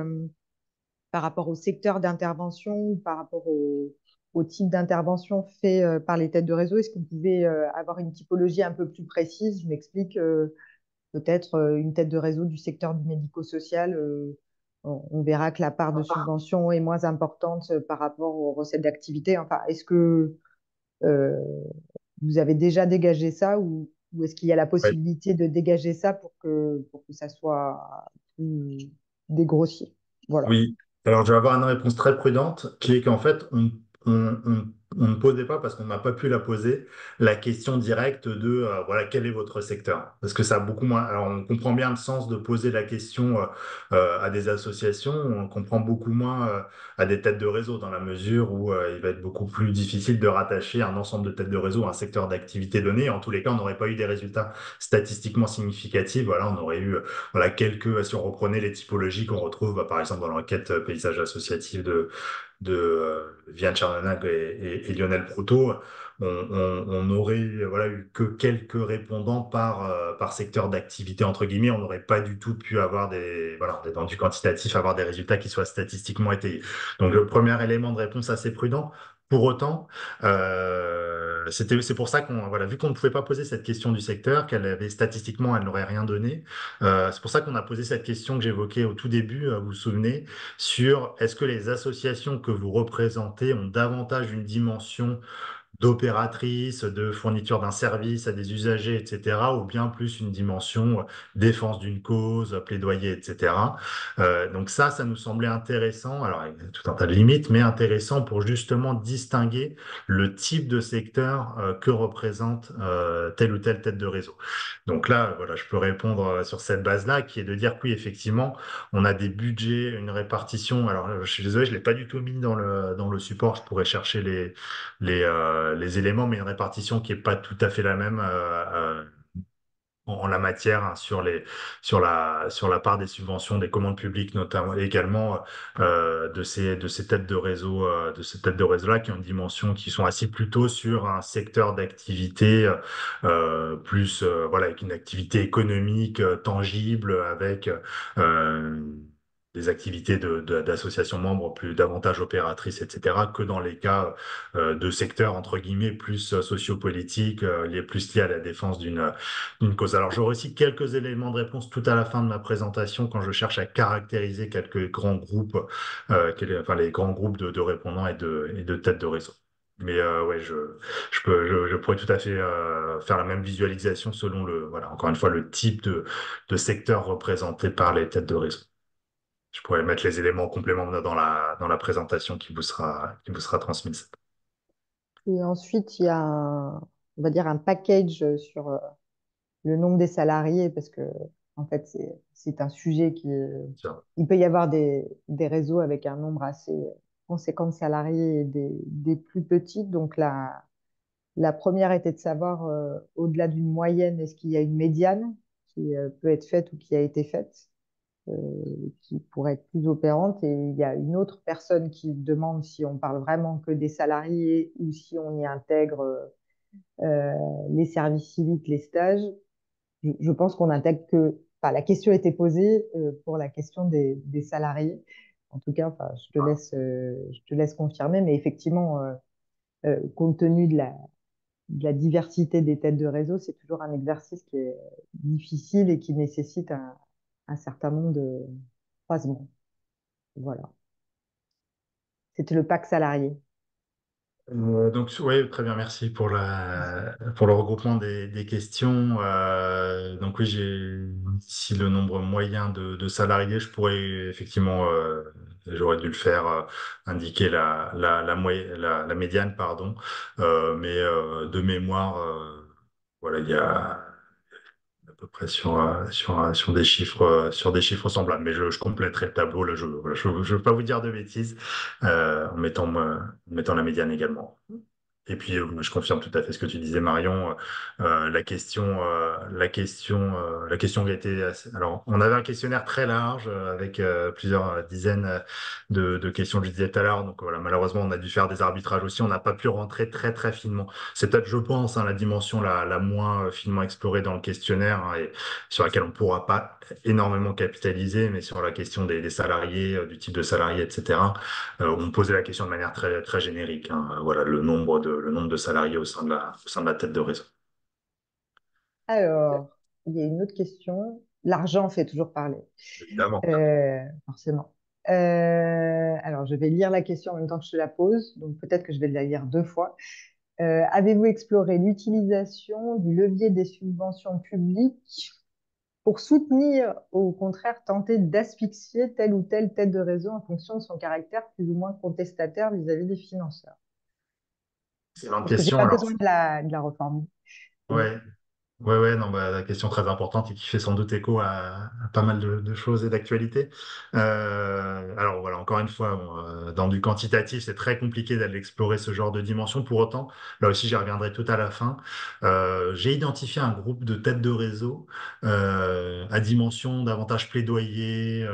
par rapport au secteur d'intervention ou par rapport au type d'intervention fait par les têtes de réseau, est-ce que vous pouvez avoir une typologie un peu plus précise? Je m'explique, peut-être une tête de réseau du secteur du médico-social. On verra que la part de subvention est moins importante par rapport aux recettes d'activité. Enfin, est-ce que euh, vous avez déjà dégagé ça ou est-ce qu'il y a la Ouais. possibilité de dégager ça pour que ça soit plus dégrossier? Voilà. Oui, alors je vais avoir une réponse très prudente qui est qu'en fait, on ne posait pas, parce qu'on n'a pas pu la poser, la question directe de voilà, quel est votre secteur? Parce que ça a beaucoup moins. Alors on comprend bien le sens de poser la question à des associations, on comprend beaucoup moins à des têtes de réseau, dans la mesure où il va être beaucoup plus difficile de rattacher un ensemble de têtes de réseau à un secteur d'activité donné. En tous les cas, on n'aurait pas eu des résultats statistiquement significatifs. Voilà, on aurait eu voilà, si on reprenait les typologies qu'on retrouve, par exemple, dans l'enquête paysage associatif de Vian Chernanag et Lionel Proto, on aurait voilà, eu que quelques répondants par secteur d'activité, entre guillemets. On n'aurait pas du tout pu avoir voilà, dans du quantitatif, avoir des résultats qui soient statistiquement étayés. Donc, le premier élément de réponse assez prudent. Pour autant, c'est pour ça voilà, vu qu'on ne pouvait pas poser cette question du secteur, qu'elle avait statistiquement, elle n'aurait rien donné. C'est pour ça qu'on a posé cette question que j'évoquais au tout début, vous vous souvenez, sur est-ce que les associations que vous représentez ont davantage une dimension d'opératrice, de fourniture d'un service à des usagers, etc., ou bien plus une dimension défense d'une cause, plaidoyer, etc. Donc ça nous semblait intéressant. Alors, il y a tout un tas de limites, mais intéressant pour justement distinguer le type de secteur que représente telle ou telle tête de réseau. Donc là, voilà, je peux répondre sur cette base-là, qui est de dire que oui, effectivement, on a des budgets, une répartition. Alors, je suis désolé, je l'ai pas du tout mis dans le support. Je pourrais chercher les éléments, mais une répartition qui est pas tout à fait la même en la matière, hein, sur la part des subventions des commandes publiques, notamment également de ces têtes de réseau, de ces têtes de réseau-là qui ont une dimension qui sont assis plutôt sur un secteur d'activité plus voilà, avec une activité économique tangible, avec euh, des activités d'associations membres plus davantage opératrices, etc., que dans les cas de secteurs entre guillemets plus sociopolitiques, les plus liés à la défense d'une cause. Alors, j'aurai aussi quelques éléments de réponse tout à la fin de ma présentation quand je cherche à caractériser quelques grands groupes, enfin les grands groupes de répondants et de têtes de réseau. Mais ouais, je pourrais tout à fait faire la même visualisation selon voilà, encore une fois, le type de secteur représenté par les têtes de réseau. Je pourrais mettre les éléments compléments dans la présentation qui vous sera transmise. Et ensuite, il y a on va dire un package sur le nombre des salariés, parce que en fait, c'est un sujet Tiens. il peut y avoir des réseaux avec un nombre assez conséquent de salariés et des plus petits. Donc la première était de savoir, au-delà d'une moyenne, est-ce qu'il y a une médiane qui peut être faite ou qui a été faite, euh, qui pourrait être plus opérante. Et il y a une autre personne qui demande si on parle vraiment que des salariés ou si on y intègre les services civiques, les stages. Je pense qu'on intègre que, enfin, la question était posée pour la question des salariés. En tout cas, enfin, je te laisse confirmer, mais effectivement, compte tenu de la diversité des têtes de réseau, c'est toujours un exercice qui est difficile et qui nécessite un certain nombre de croisements. Voilà. C'était le pack salarié. Donc, oui, très bien, merci pour le regroupement des questions. Donc, oui, j'ai ici le nombre moyen de salariés. Je pourrais effectivement, j'aurais dû le faire, indiquer la médiane, pardon. Mais de mémoire, voilà, il y a à peu près sur des chiffres semblables. Mais je compléterai le tableau. Là, je veux pas vous dire de bêtises en mettant la médiane également. Et puis, je confirme tout à fait ce que tu disais, Marion. La question qui a été. Alors, on avait un questionnaire très large avec plusieurs dizaines de questions, je le disais tout à l'heure. Donc, voilà, malheureusement, on a dû faire des arbitrages aussi. On n'a pas pu rentrer très, très finement. C'est peut-être, je pense, hein, la dimension la moins finement explorée dans le questionnaire, hein, et sur laquelle on ne pourra pas énormément capitaliser, mais sur la question des salariés, du type de salarié, etc. On me posait la question de manière très, très générique, hein. Voilà, le nombre de salariés au sein de la tête de réseau. Alors, il y a une autre question. L'argent fait toujours parler, Évidemment. forcément. Alors, je vais lire la question en même temps que je te la pose, donc peut-être que je vais la lire deux fois. Avez-vous exploré l'utilisation du levier des subventions publiques pour soutenir, ou au contraire tenter d'asphyxier telle ou telle tête de réseau en fonction de son caractère plus ou moins contestataire vis-à-vis des financeurs? Excellente Est-ce que j'ai question. pas Alors, besoin de la reformuler? ouais, ouais, non, bah, la question très importante et qui fait sans doute écho à pas mal de choses et d'actualités. Alors voilà, encore une fois, bon, dans du quantitatif, c'est très compliqué d'aller explorer ce genre de dimension. Pour autant, là aussi, j'y reviendrai tout à la fin. J'ai identifié un groupe de têtes de réseau à dimension davantage plaidoyer,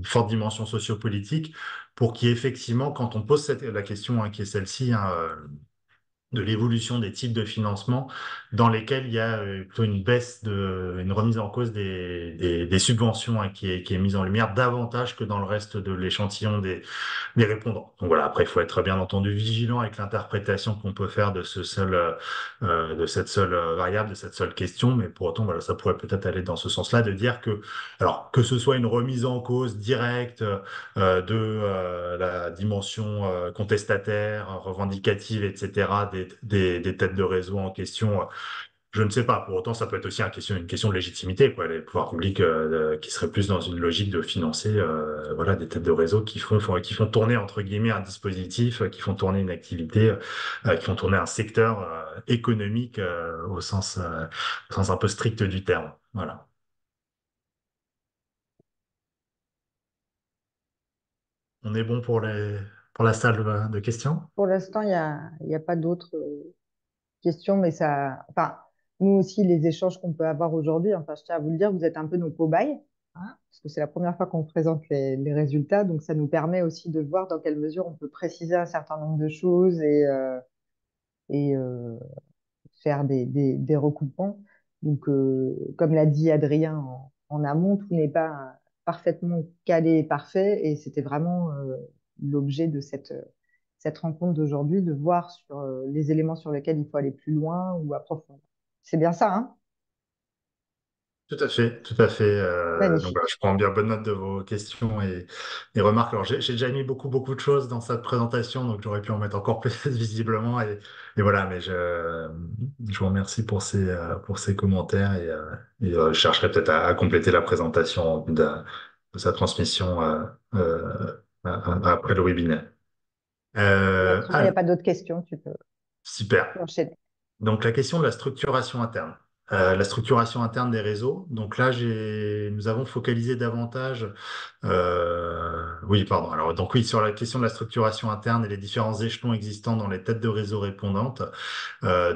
forte dimension sociopolitique, pour qui effectivement, quand on pose la question, hein, qui est celle-ci, hein, de l'évolution des types de financement dans lesquels il y a plutôt une baisse une remise en cause des subventions hein, qui est mise en lumière davantage que dans le reste de l'échantillon des répondants. Donc voilà, après, il faut être bien entendu vigilant avec l'interprétation qu'on peut faire de de cette seule variable, de cette seule question, mais pour autant, voilà, ça pourrait peut-être aller dans ce sens-là, de dire que, alors, que ce soit une remise en cause directe de la dimension contestataire, revendicative, etc., des têtes de réseau en question, je ne sais pas. Pour autant, ça peut être aussi une question de légitimité, quoi. Les pouvoirs publics qui seraient plus dans une logique de financer, voilà, des têtes de réseau qui font tourner entre guillemets un dispositif, qui font tourner une activité, qui font tourner un secteur économique au sens un peu strict du terme. Voilà. On est bon pour la salle de questions? Pour l'instant, il y a pas d'autres questions, mais ça, enfin, nous aussi, les échanges qu'on peut avoir aujourd'hui, enfin, je tiens à vous le dire, vous êtes un peu nos cobayes, hein, parce que c'est la première fois qu'on présente les résultats, donc ça nous permet aussi de voir dans quelle mesure on peut préciser un certain nombre de choses et faire des recoupements. Donc, comme l'a dit Adrien en amont, tout n'est pas parfaitement calé et parfait, et c'était vraiment l'objet de cette rencontre d'aujourd'hui, de voir sur les éléments sur lesquels il faut aller plus loin ou approfondir. C'est bien ça, hein? Tout à fait, tout à fait. Donc voilà, Magnifique. je prends bien bonne note de vos questions et remarques. Alors j'ai déjà mis beaucoup de choses dans cette présentation, donc j'aurais pu en mettre encore plus visiblement. Et voilà, mais je vous remercie pour ces commentaires je chercherai peut-être à compléter la présentation de sa transmission après le webinaire. Sinon, il n'y a Alors, pas d'autres questions, tu super. peux enchaîner. Donc la question de la structuration interne. La structuration interne des réseaux. Donc là, nous avons focalisé davantage. Oui, pardon. Alors donc oui, sur la question de la structuration interne et les différents échelons existants dans les têtes de réseau répondantes.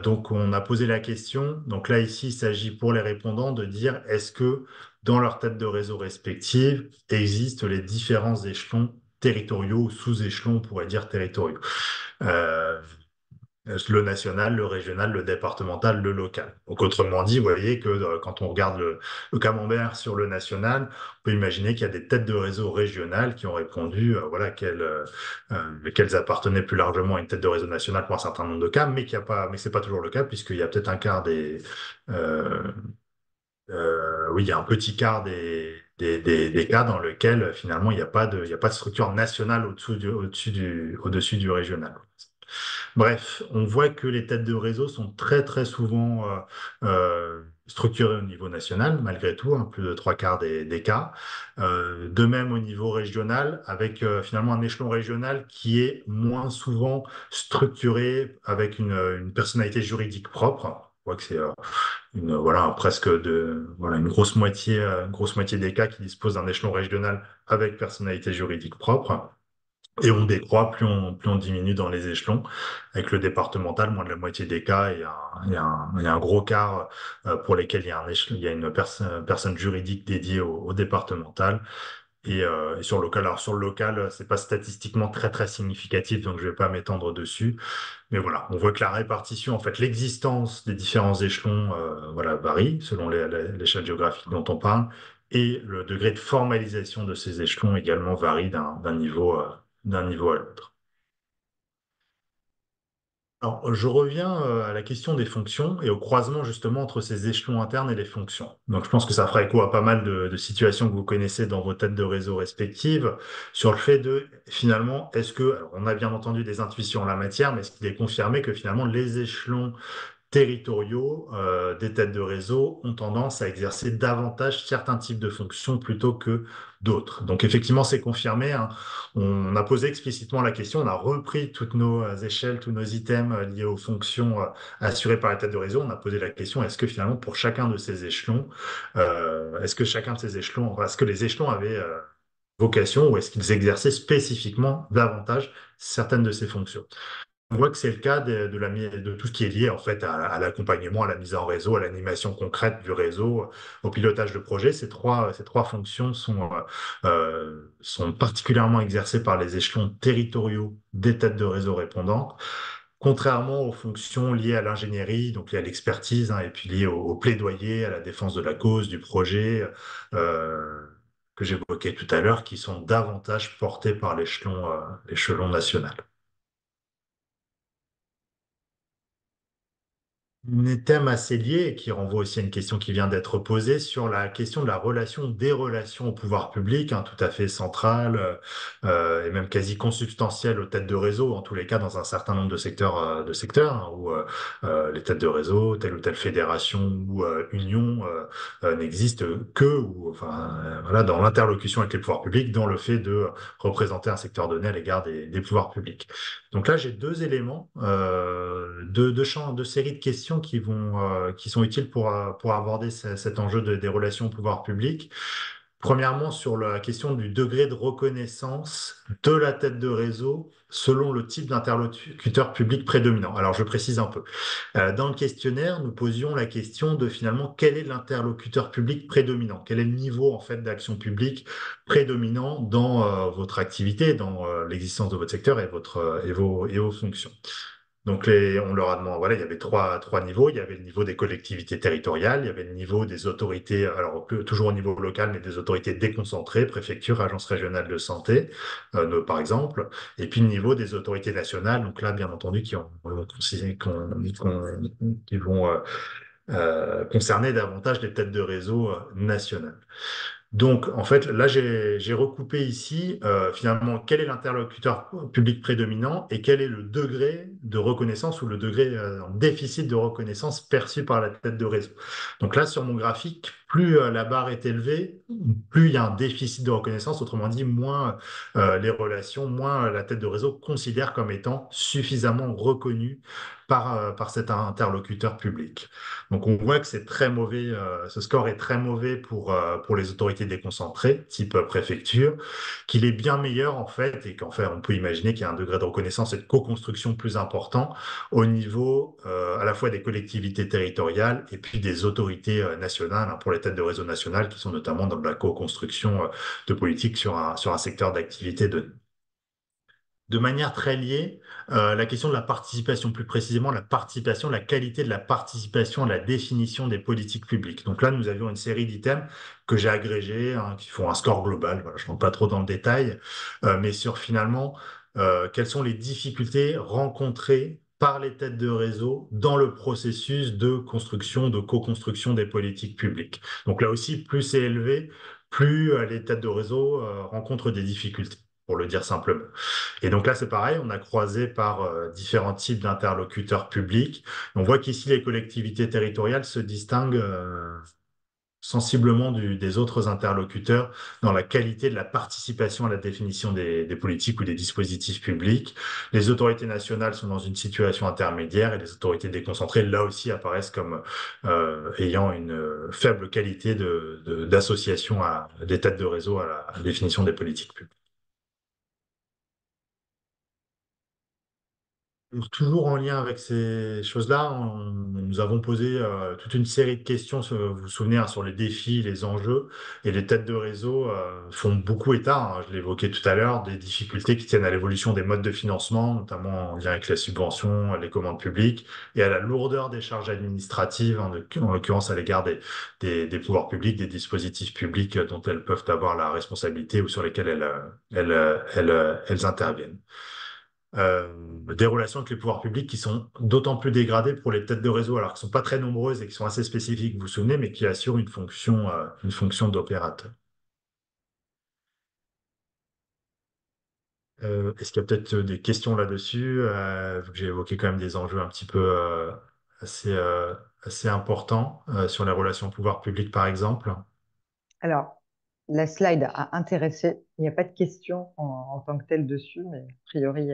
Donc on a posé la question. Donc là ici, il s'agit pour les répondants de dire est-ce que dans leur tête de réseau respective existent les différents échelons territoriaux ou sous-échelons, on pourrait dire territoriaux. Euh, le national, le régional, le départemental, le local. Donc, autrement dit, vous voyez que quand on regarde le camembert sur le national, on peut imaginer qu'il y a des têtes de réseau régionales qui ont répondu, voilà, qu'elles appartenaient plus largement à une tête de réseau national pour un certain nombre de cas, mais c'est pas toujours le cas puisqu'il y a peut-être un quart euh, oui, il y a un petit quart des cas dans lesquels finalement il y a pas de structure nationale au-dessus du régional. Bref, on voit que les têtes de réseau sont très souvent structurées au niveau national, malgré tout, hein, plus de trois quarts des cas. De même au niveau régional, avec finalement un échelon régional qui est moins souvent structuré avec une personnalité juridique propre. On voit que c'est voilà, voilà, une grosse moitié des cas qui disposent d'un échelon régional avec personnalité juridique propre. Et on décroît, plus on diminue dans les échelons. Avec le départemental, moins de la moitié des cas, il y a un gros quart pour lesquels il y a il y a une personne juridique dédiée au départemental. Et sur le local, alors sur le local, c'est pas statistiquement très significatif, donc je vais pas m'étendre dessus. Mais voilà, on voit que la répartition, en fait, l'existence des différents échelons, voilà, varie selon l'échelle géographique dont on parle, et le degré de formalisation de ces échelons également varie d'un niveau à l'autre. Alors, je reviens à la question des fonctions et au croisement justement entre ces échelons internes et les fonctions. Donc, je pense que ça fera écho à pas mal de situations que vous connaissez dans vos têtes de réseau respectives sur le fait de finalement, alors, on a bien entendu des intuitions en la matière, mais est-ce qu'il est confirmé que finalement les échelons territoriaux des têtes de réseau ont tendance à exercer davantage certains types de fonctions plutôt que d'autres. Donc effectivement, c'est confirmé, hein. On a posé explicitement la question, on a repris toutes nos échelles, tous nos items liés aux fonctions assurées par les têtes de réseau. On a posé la question, est-ce que finalement pour chacun de ces échelons, est-ce que les échelons avaient vocation ou est-ce qu'ils exerçaient spécifiquement davantage certaines de ces fonctions? On voit que c'est le cas de tout ce qui est lié en fait à l'accompagnement, à la mise en réseau, à l'animation concrète du réseau, au pilotage de projet. Ces trois fonctions sont particulièrement exercées par les échelons territoriaux des têtes de réseau répondantes, contrairement aux fonctions liées à l'ingénierie, donc liées à l'expertise, hein, et puis liées au plaidoyer, à la défense de la cause, du projet, euh, que j'évoquais tout à l'heure, qui sont davantage portées par l'échelon national. Un thème assez lié et qui renvoie aussi à une question qui vient d'être posée sur la question de la relation des relations au pouvoir public, hein, tout à fait centrale et même quasi consubstantielle aux têtes de réseau, en tous les cas dans un certain nombre de secteurs hein, où les têtes de réseau, telle ou telle fédération ou union n'existent que ou enfin voilà dans l'interlocution avec les pouvoirs publics, dans le fait de représenter un secteur donné à l'égard des pouvoirs publics. Donc là, j'ai deux éléments, deux séries de questions qui sont utiles pour aborder cet enjeu des relations au pouvoir public. Premièrement, sur la question du degré de reconnaissance de la tête de réseau selon le type d'interlocuteur public prédominant. Alors, je précise un peu. Dans le questionnaire, nous posions la question de finalement quel est l'interlocuteur public prédominant, quel est le niveau en fait d'action publique prédominant dans votre activité, dans l'existence de votre secteur et vos fonctions. Donc on leur a demandé, voilà, il y avait trois niveaux. Il y avait le niveau des collectivités territoriales, il y avait le niveau des autorités, alors toujours au niveau local, mais des autorités déconcentrées, préfecture, agence régionale de santé, par exemple, et puis le niveau des autorités nationales. Donc là, bien entendu, qui vont concerner davantage les têtes de réseau nationales. Donc, en fait, là, j'ai recoupé ici, finalement, quel est l'interlocuteur public prédominant et quel est le degré de reconnaissance ou le degré en déficit de reconnaissance perçu par la tête de réseau. Donc là, sur mon graphique, plus la barre est élevée, plus il y a un déficit de reconnaissance, autrement dit, moins les relations, moins la tête de réseau considère comme étant suffisamment reconnue par cet interlocuteur public. Donc on voit que c'est très mauvais, ce score est très mauvais pour les autorités déconcentrées, type préfecture, qu'il est bien meilleur en fait, et qu'en fait on peut imaginer qu'il y a un degré de reconnaissance et de co-construction plus important au niveau à la fois des collectivités territoriales et puis des autorités nationales, hein, pour les têtes de réseau national qui sont notamment dans la co-construction de politique sur un secteur d'activité donné. De manière très liée, la question de la participation, plus précisément la participation, la qualité de la participation à la définition des politiques publiques. Donc là, nous avions une série d'items que j'ai agrégés, hein, qui font un score global. Voilà, je ne rentre pas trop dans le détail, mais sur finalement, quelles sont les difficultés rencontrées par les têtes de réseau dans le processus de construction, de co-construction des politiques publiques. Donc là aussi, plus c'est élevé, plus les têtes de réseau rencontrent des difficultés, pour le dire simplement. Et donc là, c'est pareil, on a croisé par différents types d'interlocuteurs publics. On voit qu'ici, les collectivités territoriales se distinguent sensiblement des autres interlocuteurs dans la qualité de la participation à la définition des politiques ou des dispositifs publics. Les autorités nationales sont dans une situation intermédiaire et les autorités déconcentrées, là aussi, apparaissent comme ayant une faible qualité d'association des têtes de réseau à la définition des politiques publiques. Toujours en lien avec ces choses-là, nous avons posé toute une série de questions, vous vous souvenez, hein, sur les défis, les enjeux, et les têtes de réseau font beaucoup état, hein, je l'évoquais tout à l'heure, des difficultés qui tiennent à l'évolution des modes de financement, notamment en lien avec la subvention, les commandes publiques, et à la lourdeur des charges administratives, en l'occurrence à l'égard des pouvoirs publics, des dispositifs publics dont elles peuvent avoir la responsabilité ou sur lesquels elles interviennent, des relations avec les pouvoirs publics qui sont d'autant plus dégradées pour les têtes de réseau, alors qu'elles sont pas très nombreuses et qui sont assez spécifiques, vous vous souvenez, mais qui assurent une fonction d'opérateur. Est-ce qu'il y a peut-être des questions là-dessus, vu que j'ai évoqué quand même des enjeux un petit peu assez, euh, assez importants sur les relations pouvoir public, par exemple? Alors, la slide a intéressé. Il n'y a pas de question en tant que telle dessus, mais a priori,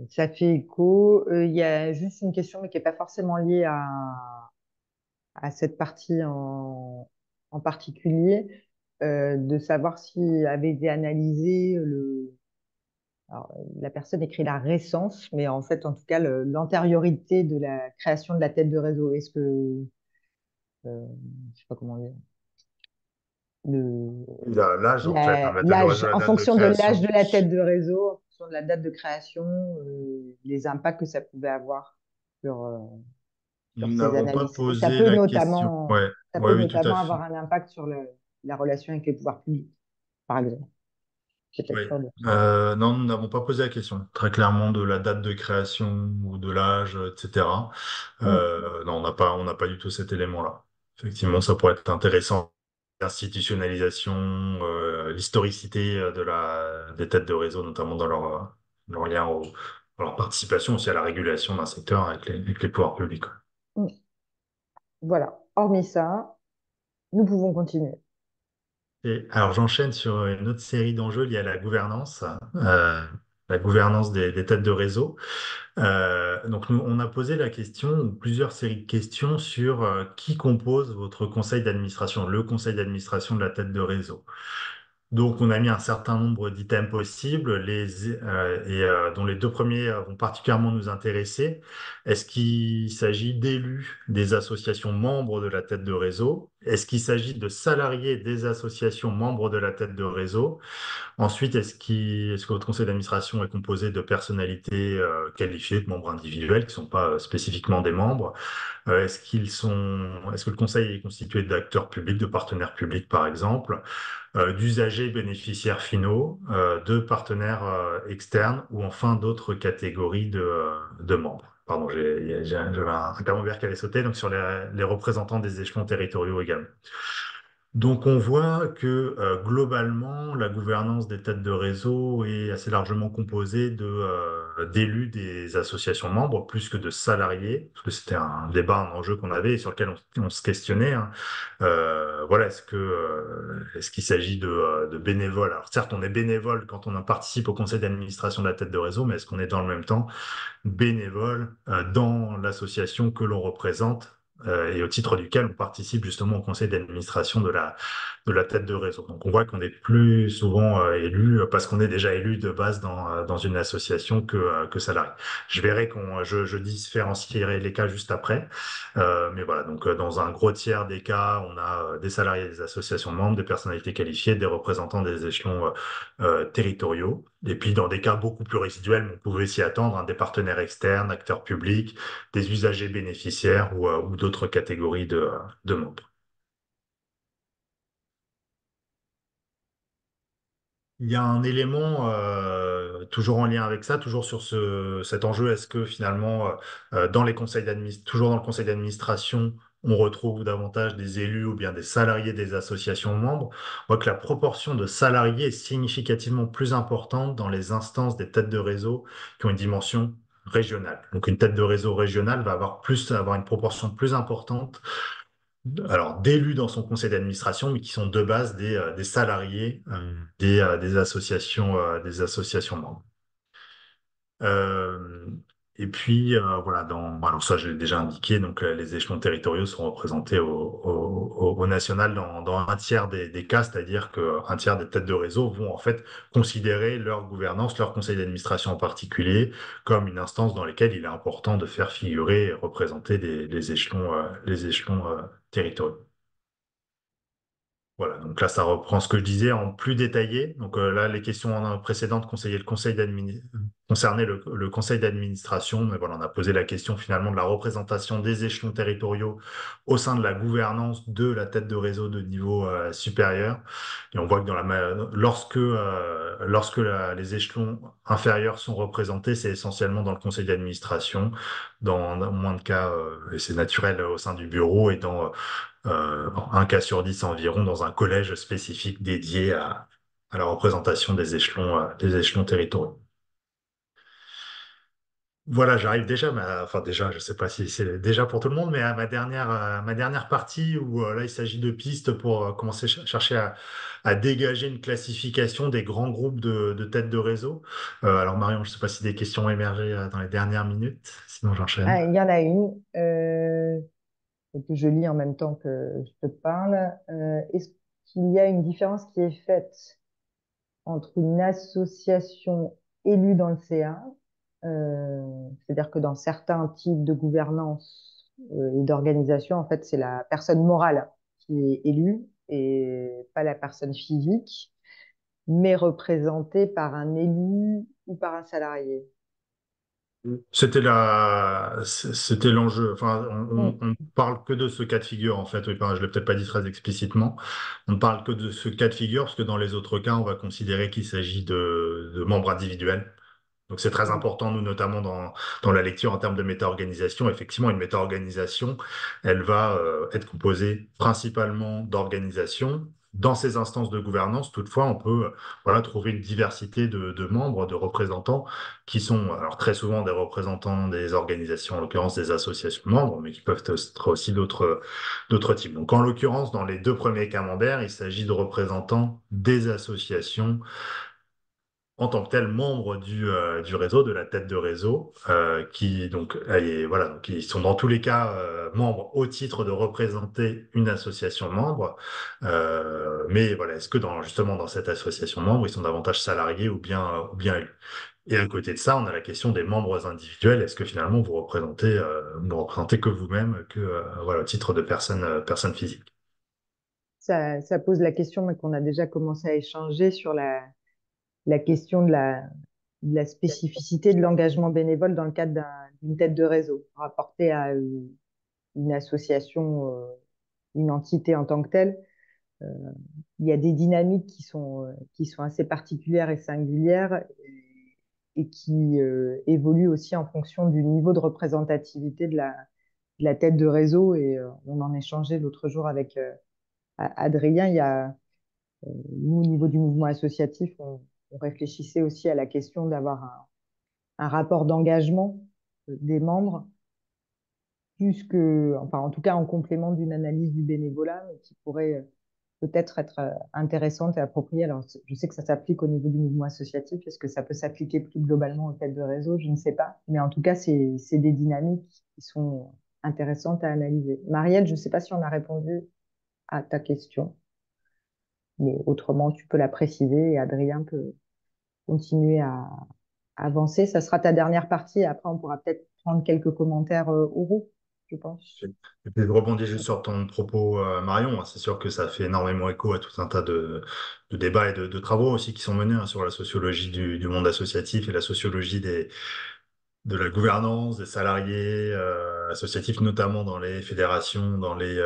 ça fait écho. Il y a juste une question, mais qui n'est pas forcément liée à cette partie en particulier, de savoir s'il avait été analysé alors, la personne écrit la récence, mais en fait, en tout cas, l'antériorité de la création de la tête de réseau. Est-ce que, je sais pas comment dire, L'âge, en fait, hein, la l'âge, la en date de fonction de l'âge création. de la tête de réseau. fonction de la date de création, les impacts que ça pouvait avoir sur, euh, sur Nous ces n'avons pas analyses. Et ça posé peut la question. notamment, Ouais, ouais, oui, tout à fait. avoir un impact sur la relation avec les pouvoirs publics, par exemple. Oui. Peut-être pas de... Non, nous n'avons pas posé la question, très clairement, de la date de création ou de l'âge, etc. Mm, Non, on n'a pas du tout cet élément-là. Effectivement, ça pourrait être intéressant. L'institutionnalisation, l'historicité des têtes de réseau, notamment dans leur lien à leur participation aussi à la régulation d'un secteur avec les pouvoirs publics. mm. Voilà. Hormis ça, nous pouvons continuer. Et alors j'enchaîne sur une autre série d'enjeux liés à la gouvernance des têtes de réseau. Donc nous, on a posé la question, ou plusieurs séries de questions sur qui compose votre conseil d'administration, le conseil d'administration de la tête de réseau. Donc, on a mis un certain nombre d'items possibles, dont les deux premiers vont particulièrement nous intéresser. Est-ce qu'il s'agit d'élus des associations membres de la tête de réseau? Est-ce qu'il s'agit de salariés des associations membres de la tête de réseau? Ensuite, est-ce que votre conseil d'administration est composé de personnalités qualifiées, de membres individuels qui ne sont pas spécifiquement des membres? Est-ce que le conseil est constitué d'acteurs publics, de partenaires publics, par exemple, d'usagers bénéficiaires finaux, de partenaires externes ou enfin d'autres catégories de membres? Pardon, j'avais un camembert qui avait sauté, donc sur les représentants des échelons territoriaux également. Donc on voit que globalement, la gouvernance des têtes de réseau est assez largement composée d'élus des associations membres, plus que de salariés, parce que c'était un débat, un enjeu qu'on avait et sur lequel on se questionnait, hein. Voilà, est-ce qu'il s'agit de bénévoles? Alors certes, on est bénévole quand on participe au conseil d'administration de la tête de réseau, mais est-ce qu'on est dans le même temps bénévole dans l'association que l'on représente et au titre duquel on participe justement au conseil d'administration de la tête de réseau. Donc on voit qu'on est plus souvent élu parce qu'on est déjà élu de base dans une association que salarié. Je différencierai les cas juste après. Mais voilà, donc dans un gros tiers des cas, on a des salariés des associations membres, des personnalités qualifiées, des représentants des échelons territoriaux. Et puis dans des cas beaucoup plus résiduels, on pouvait s'y attendre, hein, des partenaires externes, acteurs publics, des usagers bénéficiaires ou d'autres catégories de membres. Il y a un élément toujours en lien avec ça, toujours sur cet enjeu. Est-ce que finalement, toujours dans le conseil d'administration, on retrouve davantage des élus ou bien des salariés des associations membres? On voit que la proportion de salariés est significativement plus importante dans les instances des têtes de réseau qui ont une dimension régionale. Donc, une tête de réseau régionale va avoir une proportion plus importante alors d'élus dans son conseil d'administration, mais qui sont de base des salariés des associations membres. Euh, et puis voilà, alors ça je l'ai déjà indiqué, donc les échelons territoriaux sont représentés au national dans un tiers des cas, c'est-à-dire qu'un tiers des têtes de réseau vont en fait considérer leur gouvernance, leur conseil d'administration en particulier, comme une instance dans laquelle il est important de faire figurer et représenter les échelons territoriaux. Voilà, donc là, ça reprend ce que je disais en plus détaillé. Donc là, les questions précédentes concernaient le conseil d'administration, mais voilà, on a posé la question finalement de la représentation des échelons territoriaux au sein de la gouvernance de la tête de réseau de niveau supérieur. Et on voit que lorsque les échelons inférieurs sont représentés, c'est essentiellement dans le conseil d'administration, dans moins de cas, et c'est naturel au sein du bureau et dans un cas sur 10 environ dans un collège spécifique dédié à la représentation des échelons territoriaux. Voilà, j'arrive déjà, enfin déjà, je sais pas si c'est déjà pour tout le monde, mais à ma dernière partie où là il s'agit de pistes pour commencer à chercher à dégager une classification des grands groupes de têtes de réseau. Alors Marion, je sais pas si des questions ont émergé dans les dernières minutes, sinon j'enchaîne. Ah, il y en a une que je lis en même temps que je te parle. Est-ce qu'il y a une différence qui est faite entre une association élue dans le CA, c'est-à-dire que dans certains types de gouvernance et d'organisation, en fait, c'est la personne morale qui est élue et pas la personne physique. mais représenté par un élu ou par un salarié. C'était l'enjeu. Enfin, Mm. on parle que de ce cas de figure, en fait. Oui, enfin, je l'ai peut-être pas dit très explicitement. On ne parle que de ce cas de figure, parce que dans les autres cas, on va considérer qu'il s'agit de membres individuels. Donc c'est très Mm. important, nous, notamment dans la lecture en termes de méta-organisation. Effectivement, une méta-organisation, elle va être composée principalement d'organisations. Dans ces instances de gouvernance, toutefois, on peut voilà, trouver une diversité de membres, de représentants, qui sont alors très souvent des représentants des organisations, en l'occurrence des associations de membres, mais qui peuvent être aussi d'autres types. Donc en l'occurrence, dans les deux premiers camemberts, il s'agit de représentants des associations en tant que tel membre du réseau, de la tête de réseau, qui donc et voilà, donc ils sont dans tous les cas membres au titre de représenter une association membre. Mais voilà, est-ce que justement dans cette association membre, ils sont davantage salariés ou bien élus? Et à côté de ça, on a la question des membres individuels. Est-ce que finalement vous représentez que vous-même, que voilà, au titre de personne physique? Ça pose la question, mais qu'on a déjà commencé à échanger sur la question de la spécificité de l'engagement bénévole dans le cadre d'une tête de réseau, rapportée à une association, une entité en tant que telle. Euh, il y a des dynamiques qui sont assez particulières et singulières et qui évoluent aussi en fonction du niveau de représentativité de la tête de réseau. Et on en échangeait l'autre jour avec Adrien. Il y a, nous, au niveau du mouvement associatif, on réfléchissait aussi à la question d'avoir un rapport d'engagement des membres, plus que, enfin, en tout cas, en complément d'une analyse du bénévolat, mais qui pourrait peut-être être intéressante et appropriée. Alors, je sais que ça s'applique au niveau du mouvement associatif. Est-ce que ça peut s'appliquer plus globalement aux têtes de réseau? Je ne sais pas. Mais en tout cas, c'est des dynamiques qui sont intéressantes à analyser. Marielle, je ne sais pas si on a répondu à ta question, mais autrement, tu peux la préciser et Adrien peut continuer à avancer. Ça sera ta dernière partie et après, on pourra peut-être prendre quelques commentaires oraux, je pense. Et puis, je rebondis juste sur ton propos, Marion. C'est sûr que ça fait énormément écho à tout un tas de débats et de travaux aussi qui sont menés sur la sociologie du monde associatif et la sociologie de la gouvernance des salariés associatifs, notamment dans les fédérations, dans les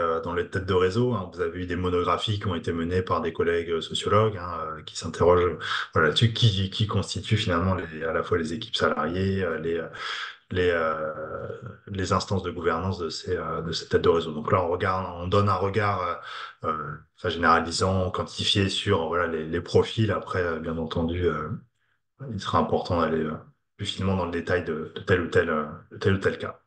têtes de réseau. Hein. Vous avez eu des monographies qui ont été menées par des collègues sociologues qui s'interrogent voilà, là-dessus, qui constituent finalement à la fois les équipes salariées, les, euh, les instances de gouvernance de ces têtes de réseau. Donc là, on donne un regard enfin, généralisant, quantifié sur voilà, les profils. Après, bien entendu, il sera important d'aller plus finement dans le détail de tel ou tel cas.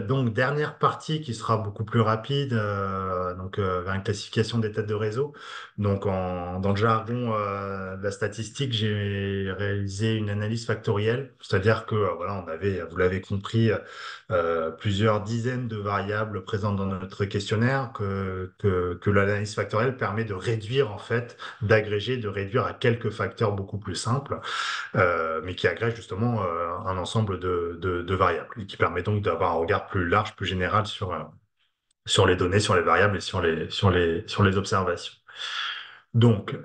Donc, dernière partie qui sera beaucoup plus rapide, vers une classification des têtes de réseau. Donc, dans le jargon de la statistique, j'ai réalisé une analyse factorielle, c'est-à-dire que voilà, on avait, vous l'avez compris, plusieurs dizaines de variables présentes dans notre questionnaire que l'analyse factorielle permet de réduire en fait, d'agréger, de réduire à quelques facteurs beaucoup plus simples mais qui agrège justement un ensemble de variables et qui permet donc d'avoir un regard plus large, plus général sur les données, sur les variables et sur les observations. Donc,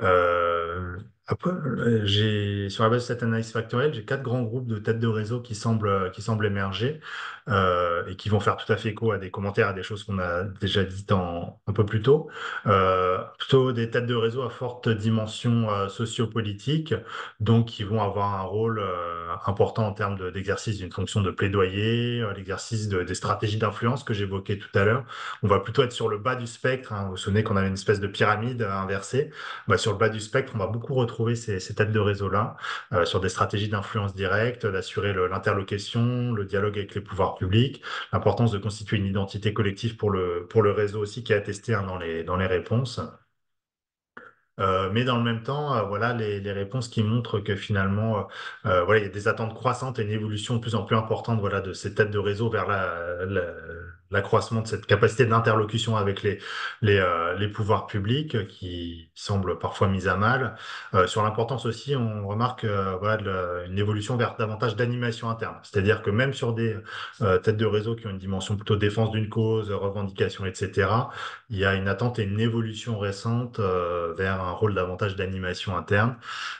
sur la base de cette analyse factorielle, j'ai quatre grands groupes de têtes de réseau qui semblent émerger et qui vont faire tout à fait écho à des commentaires, à des choses qu'on a déjà dites un peu plus tôt. Plutôt des têtes de réseau à forte dimension sociopolitique, donc qui vont avoir un rôle important en termes d'exercice d'une fonction de plaidoyer, l'exercice des stratégies d'influence que j'évoquais tout à l'heure. On va plutôt être sur le bas du spectre. Hein. Vous vous souvenez qu'on avait une espèce de pyramide inversée. Bah, sur le bas du spectre, on va beaucoup retrouver ces têtes de réseau-là sur des stratégies d'influence directe, d'assurer l'interlocution, le dialogue avec les pouvoirs publics, l'importance de constituer une identité collective pour le réseau aussi qui est attesté hein, dans les réponses. Mais dans le même temps, voilà les réponses qui montrent que finalement, il y a des attentes croissantes et une évolution de plus en plus importante, voilà, de ces têtes de réseau vers l'accroissement de cette capacité d'interlocution avec les pouvoirs publics qui semble parfois mise à mal. Sur l'importance aussi, on remarque voilà, une évolution vers davantage d'animation interne. C'est-à-dire que même sur des têtes de réseau qui ont une dimension plutôt défense d'une cause, revendication, etc., il y a une attente et une évolution récente vers un rôle davantage d'animation interne.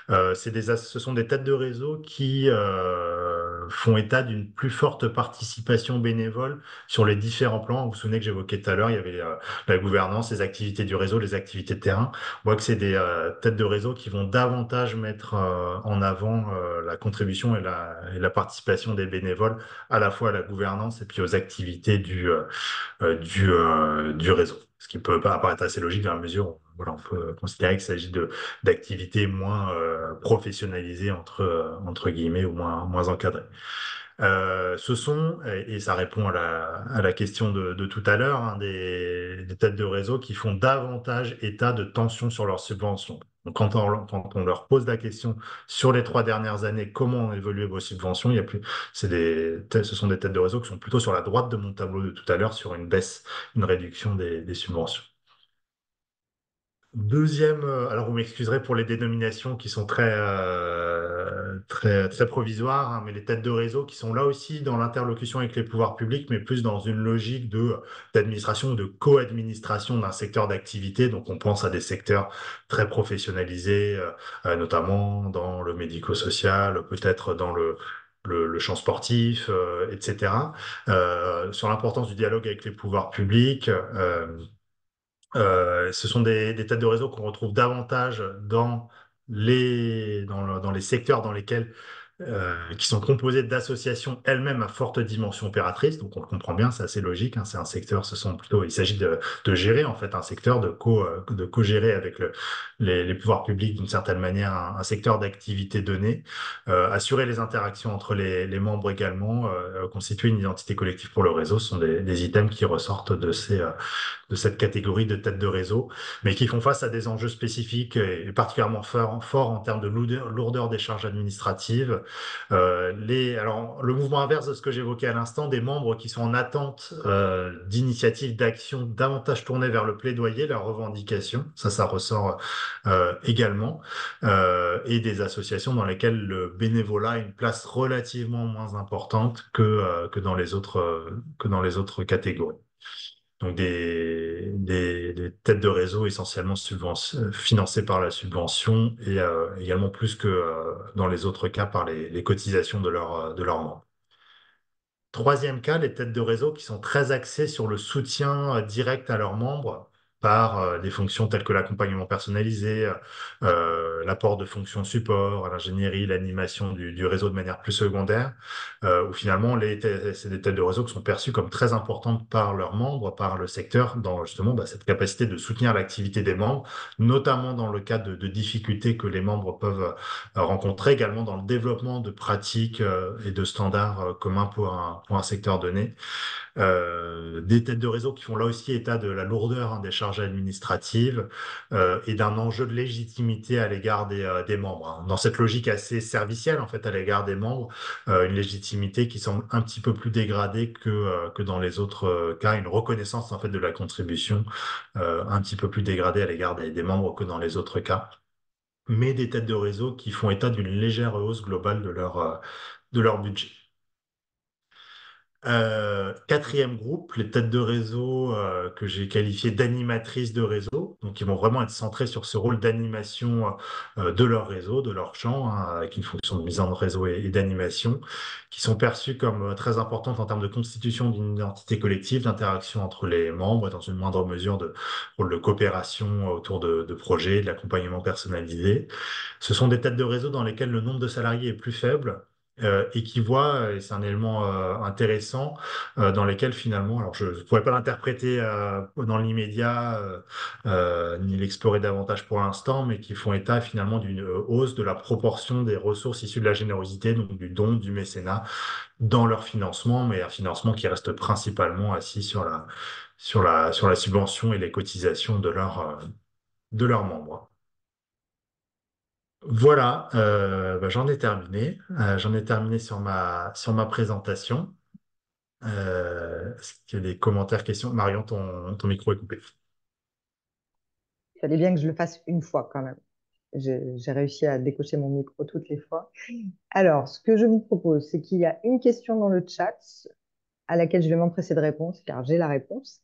Ce sont des têtes de réseau qui font état d'une plus forte participation bénévole sur les différents plans. Vous vous souvenez que j'évoquais tout à l'heure, il y avait la gouvernance, les activités du réseau, les activités de terrain. On voit que c'est des têtes de réseau qui vont davantage mettre en avant la contribution et la participation des bénévoles à la fois à la gouvernance et puis aux activités du réseau. Ce qui peut pas apparaître assez logique dans la mesure où voilà, on peut considérer qu'il s'agit d'activités moins professionnalisées entre guillemets ou moins encadrées. Ce sont, et ça répond à la question de tout à l'heure, hein, des têtes de réseau qui font davantage état de tensions sur leurs subventions. Donc, quand on leur pose la question sur les 3 dernières années, comment ont évolué vos subventions, il y a plus, ce sont des têtes de réseau qui sont plutôt sur la droite de mon tableau de tout à l'heure sur une baisse, une réduction des subventions. Deuxième, alors vous m'excuserez pour les dénominations qui sont très provisoires, hein, mais les têtes de réseau qui sont là aussi dans l'interlocution avec les pouvoirs publics, mais plus dans une logique d'administration ou de co-administration d'un secteur d'activité. Donc on pense à des secteurs très professionnalisés, notamment dans le médico-social, peut-être dans le champ sportif, etc. Sur l'importance du dialogue avec les pouvoirs publics. Ce sont des têtes de réseau qu'on retrouve davantage dans les secteurs dans lesquels qui sont composés d'associations elles-mêmes à forte dimension opératrice. Donc on le comprend bien, c'est assez logique, hein, c'est un secteur, il s'agit de gérer en fait un secteur, de co-gérer avec les pouvoirs publics d'une certaine manière un secteur d'activité donné, assurer les interactions entre les membres également, constituer une identité collective pour le réseau, ce sont des items qui ressortent de cette catégorie de têtes de réseau, mais qui font face à des enjeux spécifiques et particulièrement forts en termes de lourdeur des charges administratives. Alors, le mouvement inverse de ce que j'évoquais à l'instant, des membres qui sont en attente d'initiatives, d'actions davantage tournées vers le plaidoyer, la revendication, ça ressort également, et des associations dans lesquelles le bénévolat a une place relativement moins importante que dans les autres catégories. Donc des têtes de réseau essentiellement financées par la subvention et également plus que dans les autres cas par les cotisations de leurs membres. Troisième cas, les têtes de réseau qui sont très axées sur le soutien direct à leurs membres par des fonctions telles que l'accompagnement personnalisé, l'apport de fonctions support, l'ingénierie, l'animation du réseau de manière plus secondaire, où finalement c'est des têtes de réseau qui sont perçues comme très importantes par leurs membres, par le secteur, dans justement cette capacité de soutenir l'activité des membres, notamment dans le cas de difficultés que les membres peuvent rencontrer également dans le développement de pratiques et de standards communs pour un secteur donné. Des têtes de réseau qui font là aussi état de la lourdeur hein, des charges administratives et d'un enjeu de légitimité à l'égard des membres. Hein. Dans cette logique assez servicielle en fait à l'égard des membres, une légitimité qui semble un petit peu plus dégradée que dans les autres cas, une reconnaissance en fait de la contribution un petit peu plus dégradée à l'égard des membres que dans les autres cas, mais des têtes de réseau qui font état d'une légère hausse globale de leur budget. Quatrième groupe, les têtes de réseau que j'ai qualifiées d'animatrices de réseau, donc ils vont vraiment être centrés sur ce rôle d'animation de leur réseau, de leur champ, hein, avec une fonction de mise en réseau et d'animation, qui sont perçues comme très importantes en termes de constitution d'une identité collective, d'interaction entre les membres, et dans une moindre mesure de rôle de coopération autour de projets, de l'accompagnement personnalisé. Ce sont des têtes de réseau dans lesquelles le nombre de salariés est plus faible et qui voient, et c'est un élément intéressant, dans lesquels finalement, alors je ne pourrais pas l'interpréter dans l'immédiat ni l'explorer davantage pour l'instant, mais qui font état finalement d'une hausse de la proportion des ressources issues de la générosité, donc du don, du mécénat, dans leur financement, mais un financement qui reste principalement assis sur la subvention et les cotisations de leurs membres. Voilà, j'en ai terminé. J'en ai terminé sur ma présentation. Est-ce qu'il y a des commentaires, questions? Marion, ton micro est coupé. Il fallait bien que je le fasse une fois quand même. J'ai réussi à décocher mon micro toutes les fois. Alors, ce que je vous propose, c'est qu'il y a une question dans le chat à laquelle je vais m'empresser de répondre, car j'ai la réponse.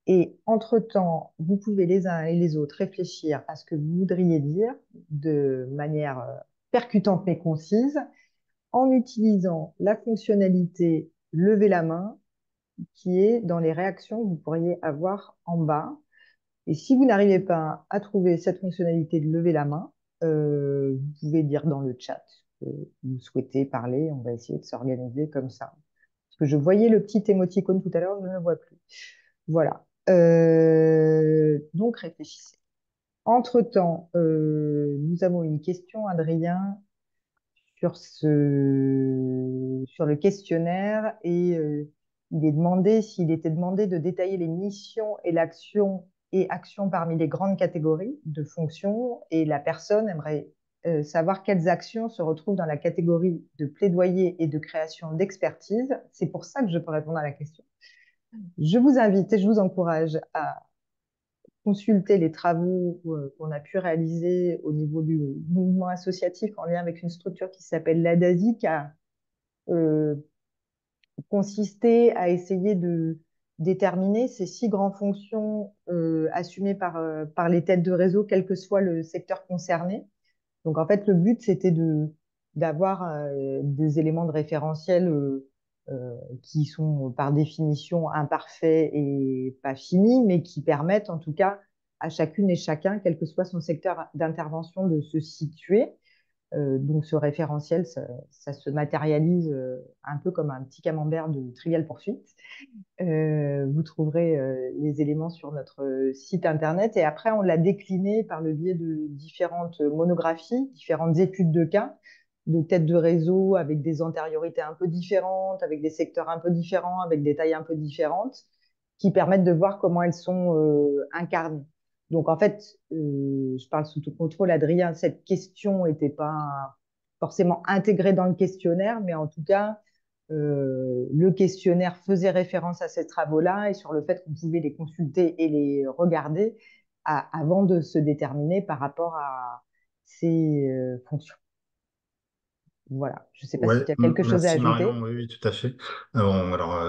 Et entre-temps, vous pouvez les uns et les autres réfléchir à ce que vous voudriez dire de manière percutante mais concise en utilisant la fonctionnalité lever la main qui est dans les réactions que vous pourriez avoir en bas. Et si vous n'arrivez pas à trouver cette fonctionnalité de lever la main, vous pouvez dire dans le chat que vous souhaitez parler. On va essayer de s'organiser comme ça. Parce que je voyais le petit émoticône tout à l'heure, je ne le vois plus. Voilà. Donc réfléchissez. Entre-temps, nous avons une question, Adrien, sur le questionnaire et il est demandé s'il était demandé de détailler les missions et l'action et actions parmi les grandes catégories de fonctions et la personne aimerait savoir quelles actions se retrouvent dans la catégorie de plaidoyer et de création d'expertise. C'est pour ça que je peux répondre à la question. Je vous invite et je vous encourage à consulter les travaux qu'on a pu réaliser au niveau du mouvement associatif en lien avec une structure qui s'appelle l'ADASI, qui a euh, consisté à essayer de déterminer ces 6 grandes fonctions assumées par les têtes de réseau, quel que soit le secteur concerné. Donc, en fait, le but, c'était d'avoir des éléments de référentiel qui sont par définition imparfaits et pas finis, mais qui permettent en tout cas à chacune et chacun, quel que soit son secteur d'intervention, de se situer. Donc, ce référentiel, ça se matérialise un peu comme un petit camembert de Trivial Poursuite. Vous trouverez les éléments sur notre site internet et après on l'a décliné par le biais de différentes monographies, différentes études de cas, de têtes de réseau avec des antériorités un peu différentes, avec des secteurs un peu différents, avec des tailles un peu différentes, qui permettent de voir comment elles sont incarnées. Donc en fait, je parle sous tout contrôle, Adrien, cette question n'était pas forcément intégrée dans le questionnaire, mais en tout cas, le questionnaire faisait référence à ces travaux-là et sur le fait qu'on pouvait les consulter et les regarder avant de se déterminer par rapport à ces fonctions. Voilà. Je ne sais pas si Ouais, tu as quelque chose à merci Marion, ajouter. oui, oui, tout à fait. Bon, alors,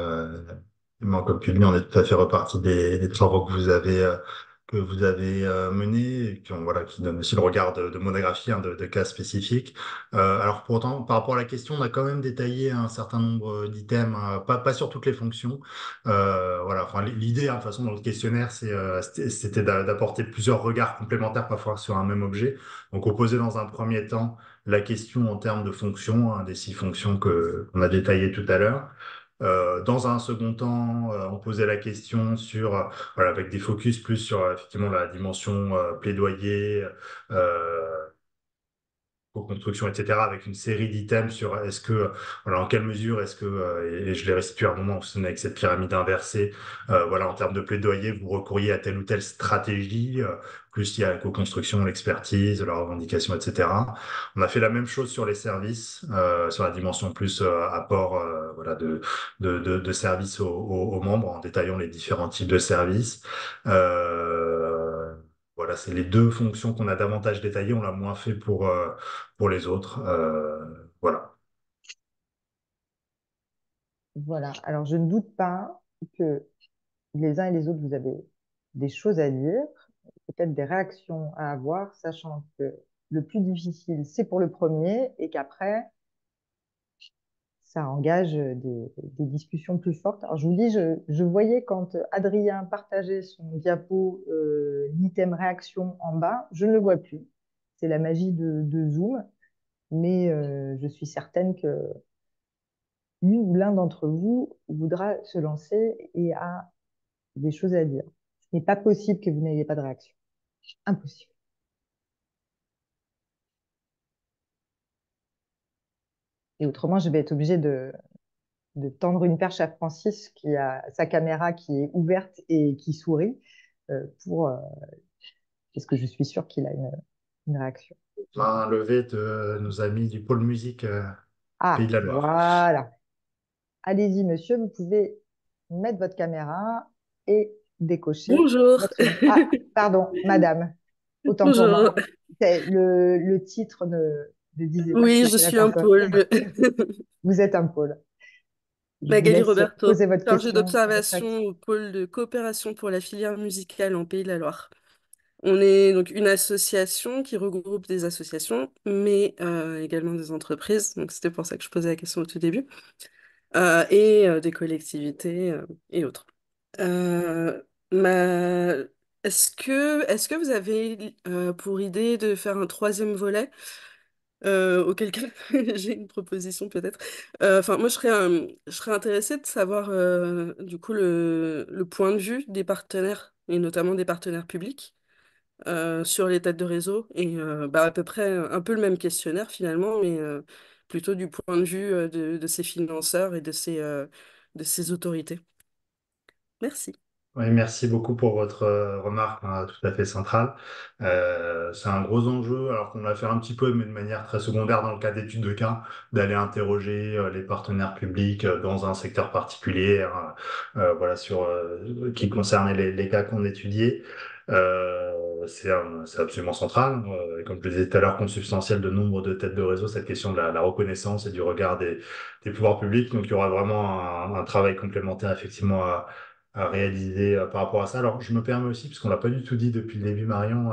moi, comme tu le dis, on est tout à fait reparti des travaux que vous avez menés et qui, voilà, qui donnent aussi le regard de monographie, hein, de cas spécifiques. Alors, pourtant, par rapport à la question, on a quand même détaillé un certain nombre d'items, pas sur toutes les fonctions. Voilà, enfin, l'idée, hein, de toute façon, dans le questionnaire, c'était d'apporter plusieurs regards complémentaires, parfois sur un même objet. Donc, on posait dans un premier temps la question en termes de fonctions, hein, des 6 fonctions qu'on a détaillées tout à l'heure. Dans un second temps, on posait la question sur, voilà, avec des focus plus sur effectivement la dimension plaidoyer, euh, co-construction, etc., avec une série d'items sur est-ce que, voilà, en quelle mesure est-ce que, et je l'ai restitué à un moment, vous avec cette pyramide inversée, voilà, en termes de plaidoyer, vous recourriez à telle ou telle stratégie, plus il y a la co-construction, l'expertise, la revendication, etc. On a fait la même chose sur les services, sur la dimension plus apport, voilà, de services aux membres, en détaillant les différents types de services. Voilà, c'est les 2 fonctions qu'on a davantage détaillées. On l'a moins fait pour les autres. Voilà. Voilà. Alors, je ne doute pas que les uns et les autres, vous avez des choses à dire, peut-être des réactions à avoir, sachant que le plus difficile, c'est pour le premier et qu'après, ça engage des discussions plus fortes. Alors, je vous dis, je voyais quand Adrien partageait son diapo, l'item réaction en bas, je ne le vois plus. C'est la magie de Zoom, mais je suis certaine que l'une ou l'un d'entre vous voudra se lancer et a des choses à dire. Ce n'est pas possible que vous n'ayez pas de réaction. Impossible. Et autrement, je vais être obligée de tendre une perche à Francis qui a sa caméra qui est ouverte et qui sourit parce que je suis sûre qu'il a une réaction. Main levée de nos amis du pôle musique Pays de Ah, la Loire. voilà. Allez-y, monsieur, vous pouvez mettre votre caméra et décocher Bonjour. votre nom. Ah, pardon, madame. Autant pour moi. Bonjour. Le titre ne disait pas que Oui, je c'était la suis un personne. pôle. Vous êtes un pôle. Je vous Magali laisse Roberto, poser votre chargée question à votre d'observation acte. au pôle de coopération pour la filière musicale en Pays de la Loire. On est donc une association qui regroupe des associations, mais également des entreprises. Donc c'était pour ça que je posais la question au tout début. Et des collectivités et autres. Euh, ma- est-ce que vous avez pour idée de faire un troisième volet? Auquel cas, j'ai une proposition peut-être. Enfin, moi, je serais intéressée de savoir du coup le point de vue des partenaires, et notamment des partenaires publics, sur les têtes de réseau, et bah, à peu près un peu le même questionnaire finalement, mais plutôt du point de vue de ces financeurs et de ces autorités. Merci. Oui, merci beaucoup pour votre remarque, hein, tout à fait centrale. C'est un gros enjeu, alors qu'on l'a fait un petit peu, mais de manière très secondaire dans le cas d'études de cas, d'aller interroger les partenaires publics dans un secteur particulier, hein, voilà, qui concernait les cas qu'on étudiait. C'est absolument central. Et comme je le disais tout à l'heure, consubstantiel de nombre de têtes de réseau, cette question de la reconnaissance et du regard des pouvoirs publics. Donc, il y aura vraiment un travail complémentaire, effectivement, à réaliser par rapport à ça. Alors, je me permets aussi, puisqu'on l'a pas du tout dit depuis le début, Marion,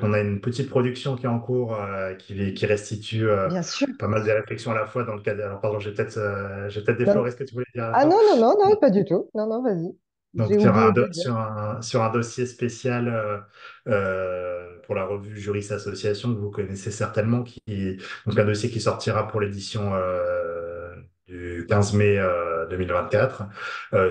qu'on a une petite production qui est en cours, qui restitue Bien sûr. pas mal des réflexions à la fois dans le cadre. Alors, pardon, j'ai peut-être Non. défloré ce que tu voulais dire à la Ah fin. non, non, non, non, pas du tout. Non, non, vas-y. Donc, J'ai oublié de le dire. sur un dossier spécial pour la revue Juris Association que vous connaissez certainement, donc un dossier qui sortira pour l'édition du 15 mai 2024,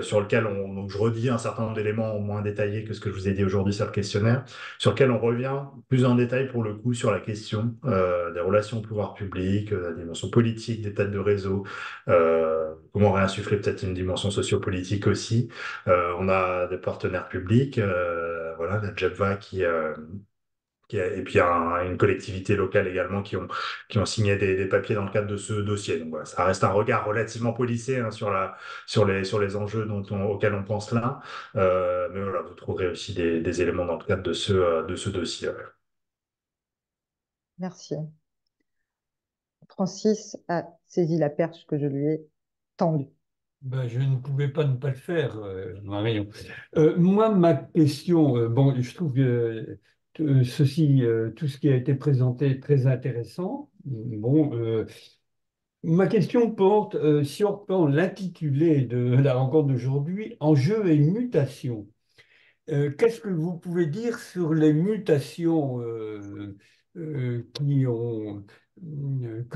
sur lequel donc je redis un certain nombre d'éléments moins détaillés que ce que je vous ai dit aujourd'hui sur le questionnaire, sur lequel on revient plus en détail pour le coup sur la question des relations au pouvoir public, la dimension politique des têtes de réseau, comment réinsuffler peut-être une dimension sociopolitique aussi. On a des partenaires publics, voilà, la JEVA et puis une collectivité locale également qui ont signé des papiers dans le cadre de ce dossier. Donc voilà, ça reste un regard relativement policé hein, sur les enjeux auxquels on pense là. Mais voilà, vous trouverez aussi des éléments dans le cadre de ce dossier. Ouais. Merci. Francis a saisi la perche que je lui ai tendue. Ben, je ne pouvais pas ne pas le faire, Marion. Moi, ma question, bon, je trouve tout ce qui a été présenté est très intéressant. Bon, ma question porte, si on reprend l'intitulé de la rencontre d'aujourd'hui, enjeux et mutations. Qu'est-ce que vous pouvez dire sur les mutations que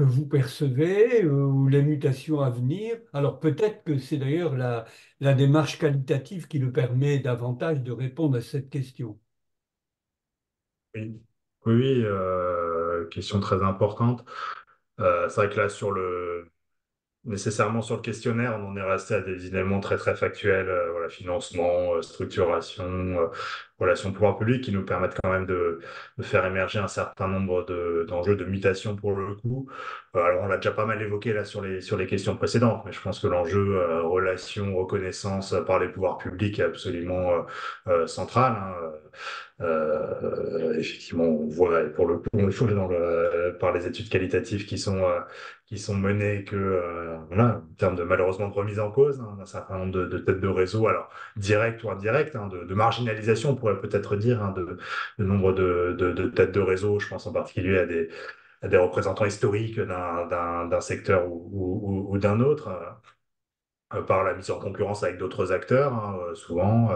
vous percevez ou les mutations à venir? Alors peut-être que c'est d'ailleurs la démarche qualitative qui nous permet davantage de répondre à cette question. Oui, oui, oui, question très importante. C'est vrai que là, nécessairement sur le questionnaire, on en est resté à des éléments très très factuels, voilà, financement, structuration, relations pouvoir public, qui nous permettent quand même de faire émerger un certain nombre d'enjeux de mutation pour le coup. Alors on l'a déjà pas mal évoqué là sur les questions précédentes, mais je pense que l'enjeu relation, reconnaissance par les pouvoirs publics est absolument central. Hein. Effectivement, on voit, et pour le coup, on le voit par les études qualitatives qui sont menées que, voilà, en termes de malheureusement de remise en cause hein, d'un certain nombre de têtes de réseau, alors direct ou indirect, hein, de marginalisation, on pourrait peut-être dire, hein, de nombre de têtes de réseau. Je pense en particulier à des représentants historiques d'un secteur ou d'un autre. Par la mise en concurrence avec d'autres acteurs, hein, souvent.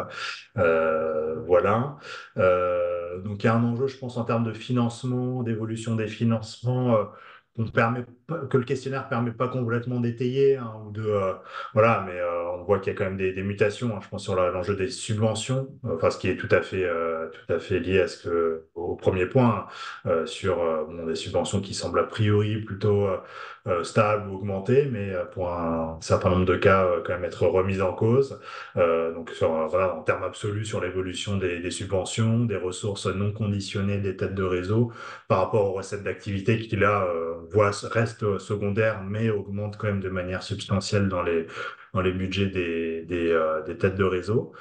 Voilà. Donc il y a un enjeu, je pense, en termes de financement, d'évolution des financements, que le questionnaire permet pas complètement d'étayer, hein, voilà, mais on voit qu'il y a quand même des mutations, hein, je pense, sur l'enjeu des subventions, enfin, ce qui est tout à fait lié au premier point, sur bon, des subventions qui semblent a priori plutôt stable ou augmentée, mais pour un certain nombre de cas, quand même être remise en cause. Donc, voilà, en termes absolus sur l'évolution des subventions, des ressources non conditionnées des têtes de réseau par rapport aux recettes d'activité qui, là, reste secondaire, mais augmente quand même de manière substantielle dans les budgets des têtes de réseau.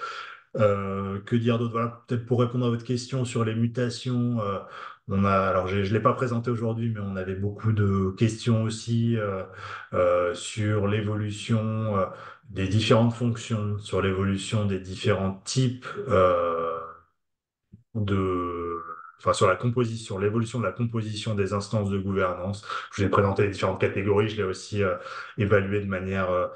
Que dire d'autre? Voilà, peut-être pour répondre à votre question sur les mutations, alors je l'ai pas présenté aujourd'hui, mais on avait beaucoup de questions aussi sur l'évolution des différentes fonctions, sur l'évolution des différents types de, enfin sur la composition, l'évolution de la composition des instances de gouvernance. Je vous ai présenté les différentes catégories, je l'ai aussi évalué de manière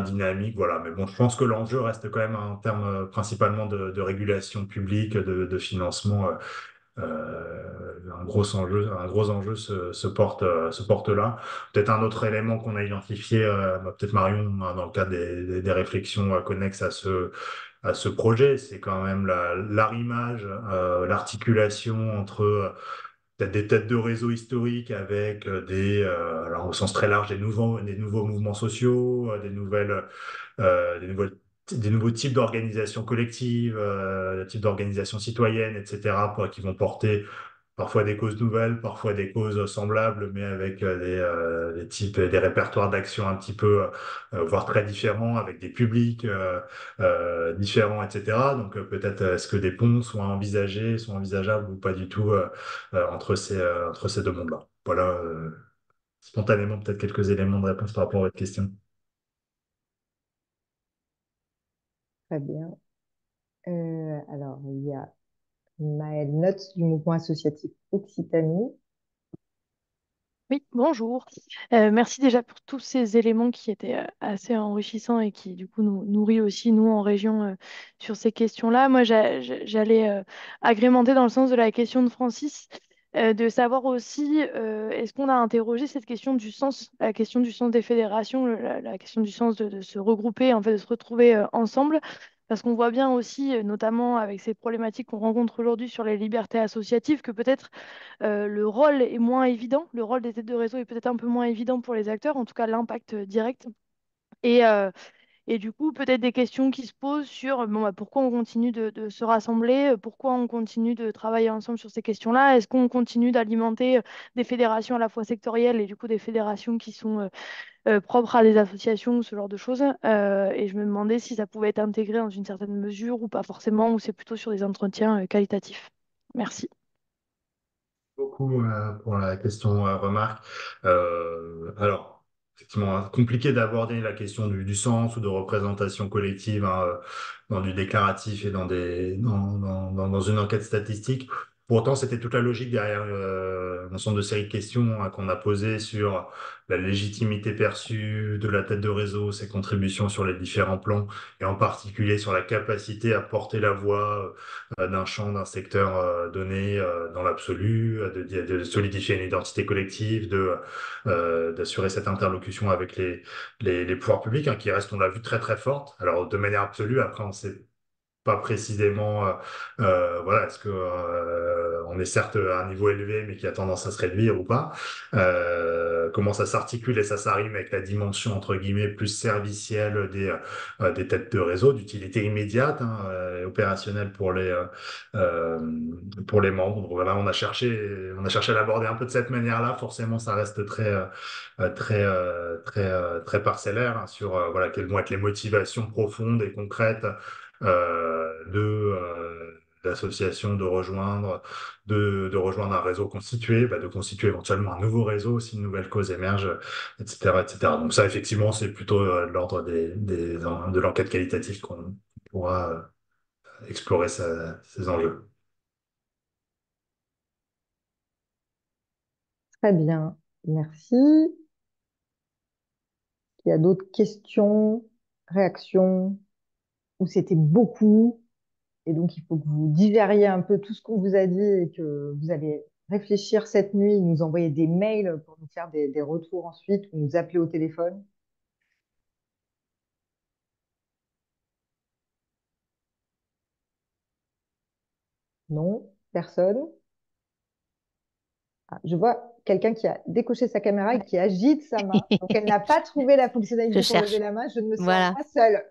dynamique. Voilà, mais bon, je pense que l'enjeu reste quand même en termes principalement de régulation publique, de financement. Un gros enjeu se porte là. Peut-être un autre élément qu'on a identifié, peut-être Marion, hein, dans le cadre des réflexions connexes à ce projet, c'est quand même l'arrimage, l'articulation entre peut-être des têtes de réseau historiques avec alors au sens très large, des nouveaux mouvements sociaux, des nouvelles des nouveaux types d'organisations collectives, des types d'organisations citoyennes, etc., qui vont porter parfois des causes nouvelles, parfois des causes semblables, mais avec des types, des répertoires d'action un petit peu, voire très différents, avec des publics différents, etc. Donc peut-être est-ce que des ponts sont envisageables ou pas du tout entre ces deux mondes-là. Voilà, spontanément peut-être quelques éléments de réponse par rapport à votre question. Très bien. Alors, il y a Maëlle Notz du mouvement associatif Occitanie. Oui, bonjour. Merci déjà pour tous ces éléments qui étaient assez enrichissants et qui du coup nous nourrit aussi nous en région sur ces questions-là. Moi, j'allais agrémenter dans le sens de la question de Francis, de savoir aussi est-ce qu'on a interrogé cette question du sens, la question du sens des fédérations, la question du sens de se regrouper, en fait, de se retrouver ensemble. Parce qu'on voit bien aussi, notamment avec ces problématiques qu'on rencontre aujourd'hui sur les libertés associatives, que peut-être le rôle est moins évident, le rôle des têtes de réseau est peut-être un peu moins évident pour les acteurs, en tout cas l'impact direct. Et, euh, et du coup, peut-être des questions qui se posent sur bon, bah, pourquoi on continue de se rassembler, pourquoi on continue de travailler ensemble sur ces questions-là, est-ce qu'on continue d'alimenter des fédérations à la fois sectorielles et du coup des fédérations qui sont propres à des associations ou ce genre de choses. Et je me demandais si ça pouvait être intégré dans une certaine mesure ou pas forcément, ou c'est plutôt sur des entretiens qualitatifs. Merci. Beaucoup pour la question remarque. Alors, effectivement, hein, compliqué d'aborder la question du sens ou de représentation collective hein, dans du déclaratif et dans une enquête statistique. Pourtant, c'était toute la logique derrière un ensemble de séries de questions hein, qu'on a posées sur la légitimité perçue de la tête de réseau, ses contributions sur les différents plans, et en particulier sur la capacité à porter la voix d'un champ, d'un secteur donné dans l'absolu, de solidifier une identité collective, d'assurer cette interlocution avec les pouvoirs publics, hein, qui reste, on l'a vu, très très forte. Alors de manière absolue, après on sait pas précisément, voilà, est-ce que on est certes à un niveau élevé, mais qui a tendance à se réduire ou pas. Comment ça s'articule et ça s'arrime avec la dimension entre guillemets plus servicielle des têtes de réseau, d'utilité immédiate, hein, et opérationnelle euh, pour les membres. Donc, voilà, on a cherché à l'aborder un peu de cette manière-là. Forcément, ça reste très parcellaire hein, sur voilà quelles vont être les motivations profondes et concrètes d'associations, de rejoindre un réseau constitué, de constituer éventuellement un nouveau réseau si une nouvelle cause émerge, etc., etc. Donc ça, effectivement, c'est plutôt de l'ordre de l'enquête qualitative qu'on pourra explorer ces enjeux. Très bien, merci. Il y a d'autres questions, réactions, ou c'était beaucoup, et donc il faut que vous digériez un peu tout ce qu'on vous a dit et que vous allez réfléchir cette nuit, nous envoyer des mails pour nous faire des retours ensuite, ou nous appeler au téléphone. Non, personne. Ah, je vois quelqu'un qui a décoché sa caméra et Ouais. qui agite sa main. Donc, elle n'a pas trouvé la Je fonctionnalité pour lever cherche. la main. Je ne me sens Voilà. pas seule.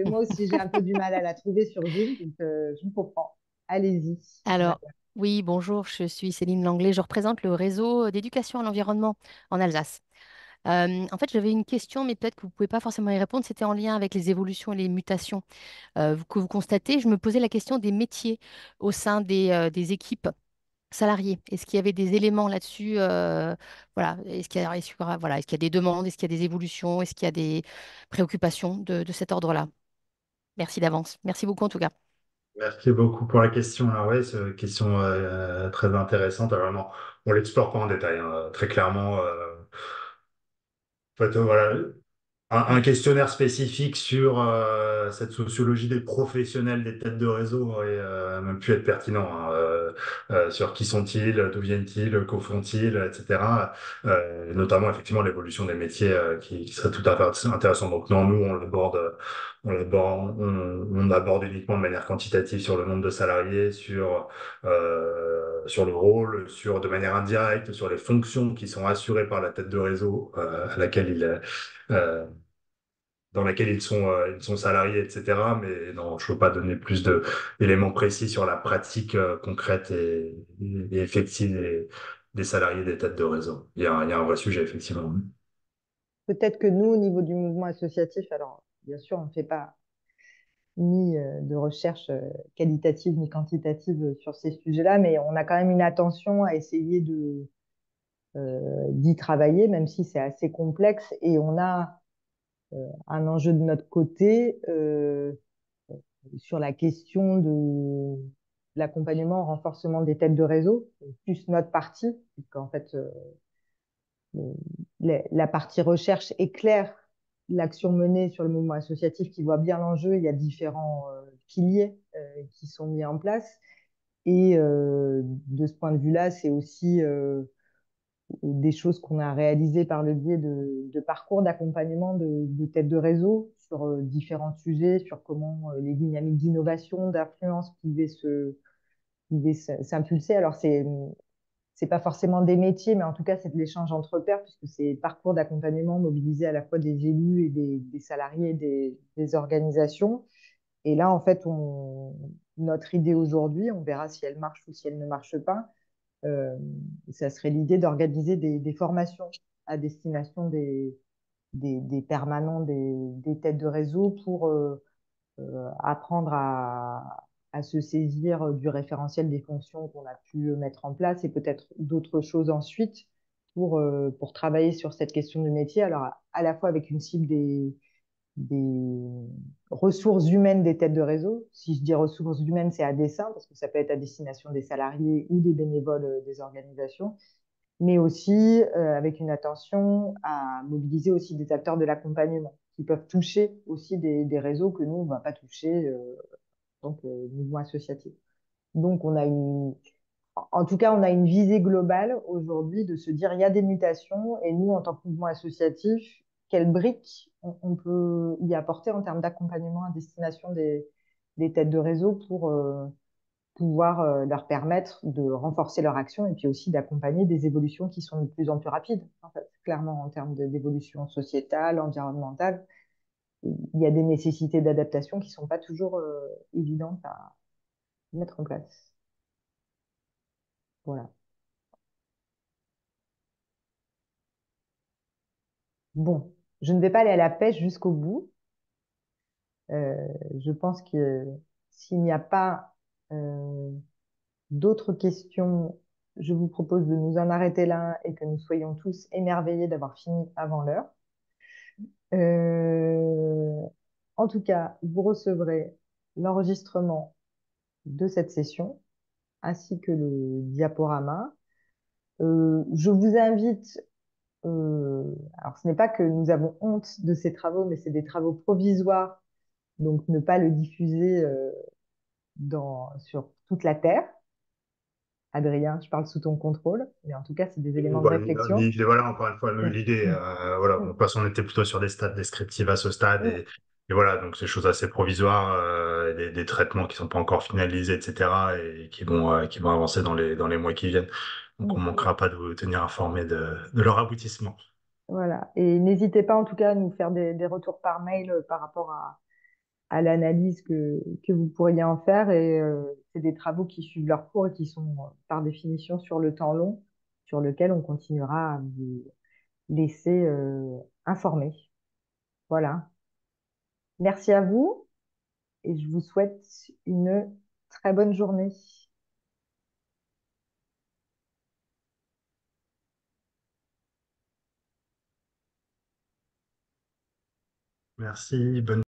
Moi aussi, j'ai un peu du mal à la trouver sur Zoom, donc je me comprends. Allez-y. Alors, Oui, bonjour, je suis Céline Langlais, je représente le réseau d'éducation à l'environnement en Alsace. En fait, j'avais une question, mais peut-être que vous ne pouvez pas forcément y répondre. C'était en lien avec les évolutions et les mutations que vous constatez. Je me posais la question des métiers au sein des équipes salariées. Est-ce qu'il y avait des éléments là-dessus voilà. Voilà. Est-ce qu'il y a des demandes? Est-ce qu'il y a des évolutions? Est-ce qu'il y a des préoccupations de cet ordre-là? Merci d'avance. Merci beaucoup en tout cas. Merci beaucoup pour la question. Alors ouais, c'est une question très intéressante. Alors, vraiment, on l'explore pas en détail, hein. Très clairement, en fait, voilà, un questionnaire spécifique sur cette sociologie des professionnels des têtes de réseau aurait même pu être pertinent, hein, sur qui sont-ils, d'où viennent-ils, qu'au font-ils, etc. Notamment effectivement l'évolution des métiers qui serait tout à fait intéressant. Donc non, nous on aborde uniquement de manière quantitative sur le nombre de salariés, sur le rôle, sur de manière indirecte, sur les fonctions qui sont assurées par la tête de réseau à laquelle euh, dans laquelle ils sont salariés, etc. Mais non, je ne peux pas donner plus d'éléments précis sur la pratique concrète et effective des salariés des têtes de réseau. Il y a un vrai sujet, effectivement. Peut-être que nous, au niveau du mouvement associatif, alors bien sûr, on ne fait pas ni de recherche qualitative ni quantitative sur ces sujets-là, mais on a quand même une attention à essayer d'y travailler, même si c'est assez complexe. Et on a un enjeu de notre côté sur la question de l'accompagnement, au renforcement des têtes de réseau, plus notre partie, puisqu'en fait, la partie recherche éclaire l'action menée sur le mouvement associatif qui voit bien l'enjeu. Il y a différents piliers qui sont mis en place. Et de ce point de vue-là, c'est aussi des choses qu'on a réalisées par le biais de parcours d'accompagnement de têtes de réseau sur différents sujets, sur comment les dynamiques d'innovation, d'influence pouvaient s'impulser. Alors, c'est pas forcément des métiers, mais en tout cas, c'est de l'échange entre pairs, puisque c'est parcours d'accompagnement mobilisé à la fois des élus et des salariés et des organisations. Et là, en fait, notre idée aujourd'hui, on verra si elle marche ou si elle ne marche pas, euh, ça serait l'idée d'organiser des formations à destination des permanents, des têtes de réseau pour apprendre à se saisir du référentiel des fonctions qu'on a pu mettre en place et peut-être d'autres choses ensuite pour travailler sur cette question du métier. Alors, à la fois avec une cible des ressources humaines des têtes de réseau. Si je dis ressources humaines, c'est à dessein, parce que ça peut être à destination des salariés ou des bénévoles des organisations, mais aussi avec une attention à mobiliser aussi des acteurs de l'accompagnement qui peuvent toucher aussi des réseaux que nous, on ne va pas toucher en tant que mouvement associatif. Donc, en tout cas, on a une visée globale aujourd'hui de se dire il y a des mutations et nous, en tant que mouvement associatif, quelles briques on peut y apporter en termes d'accompagnement à destination des têtes de réseau pour pouvoir leur permettre de renforcer leur action et puis aussi d'accompagner des évolutions qui sont de plus en plus rapides, en fait, clairement en termes d'évolution sociétale, environnementale. Il y a des nécessités d'adaptation qui ne sont pas toujours évidentes à mettre en place. Voilà. Bon, je ne vais pas aller à la pêche jusqu'au bout. Je pense que s'il n'y a pas d'autres questions, je vous propose de nous en arrêter là et que nous soyons tous émerveillés d'avoir fini avant l'heure. Euh, En tout cas, vous recevrez l'enregistrement de cette session ainsi que le diaporama. Je vous invite, alors ce n'est pas que nous avons honte de ces travaux, mais c'est des travaux provisoires, donc ne pas le diffuser sur toute la Terre. Adrien, je parle sous ton contrôle, mais en tout cas, c'est des éléments de Voilà, réflexion. voilà, encore une fois, Mm, l'idée, mm, voilà, de mm, toute façon, on était plutôt sur des stades descriptifs à ce stade, mm. et voilà, donc c'est des choses assez provisoires, des traitements qui sont pas encore finalisés, etc., et qui vont avancer dans les mois qui viennent. Donc, on Mm. manquera pas de vous tenir informé de leur aboutissement. Voilà. Et n'hésitez pas en tout cas à nous faire des retours par mail par rapport à l'analyse que vous pourriez en faire. Et c'est des travaux qui suivent leur cours et qui sont par définition sur le temps long, sur lequel on continuera à vous laisser informer. Voilà. Merci à vous et je vous souhaite une très bonne journée. Merci, bonne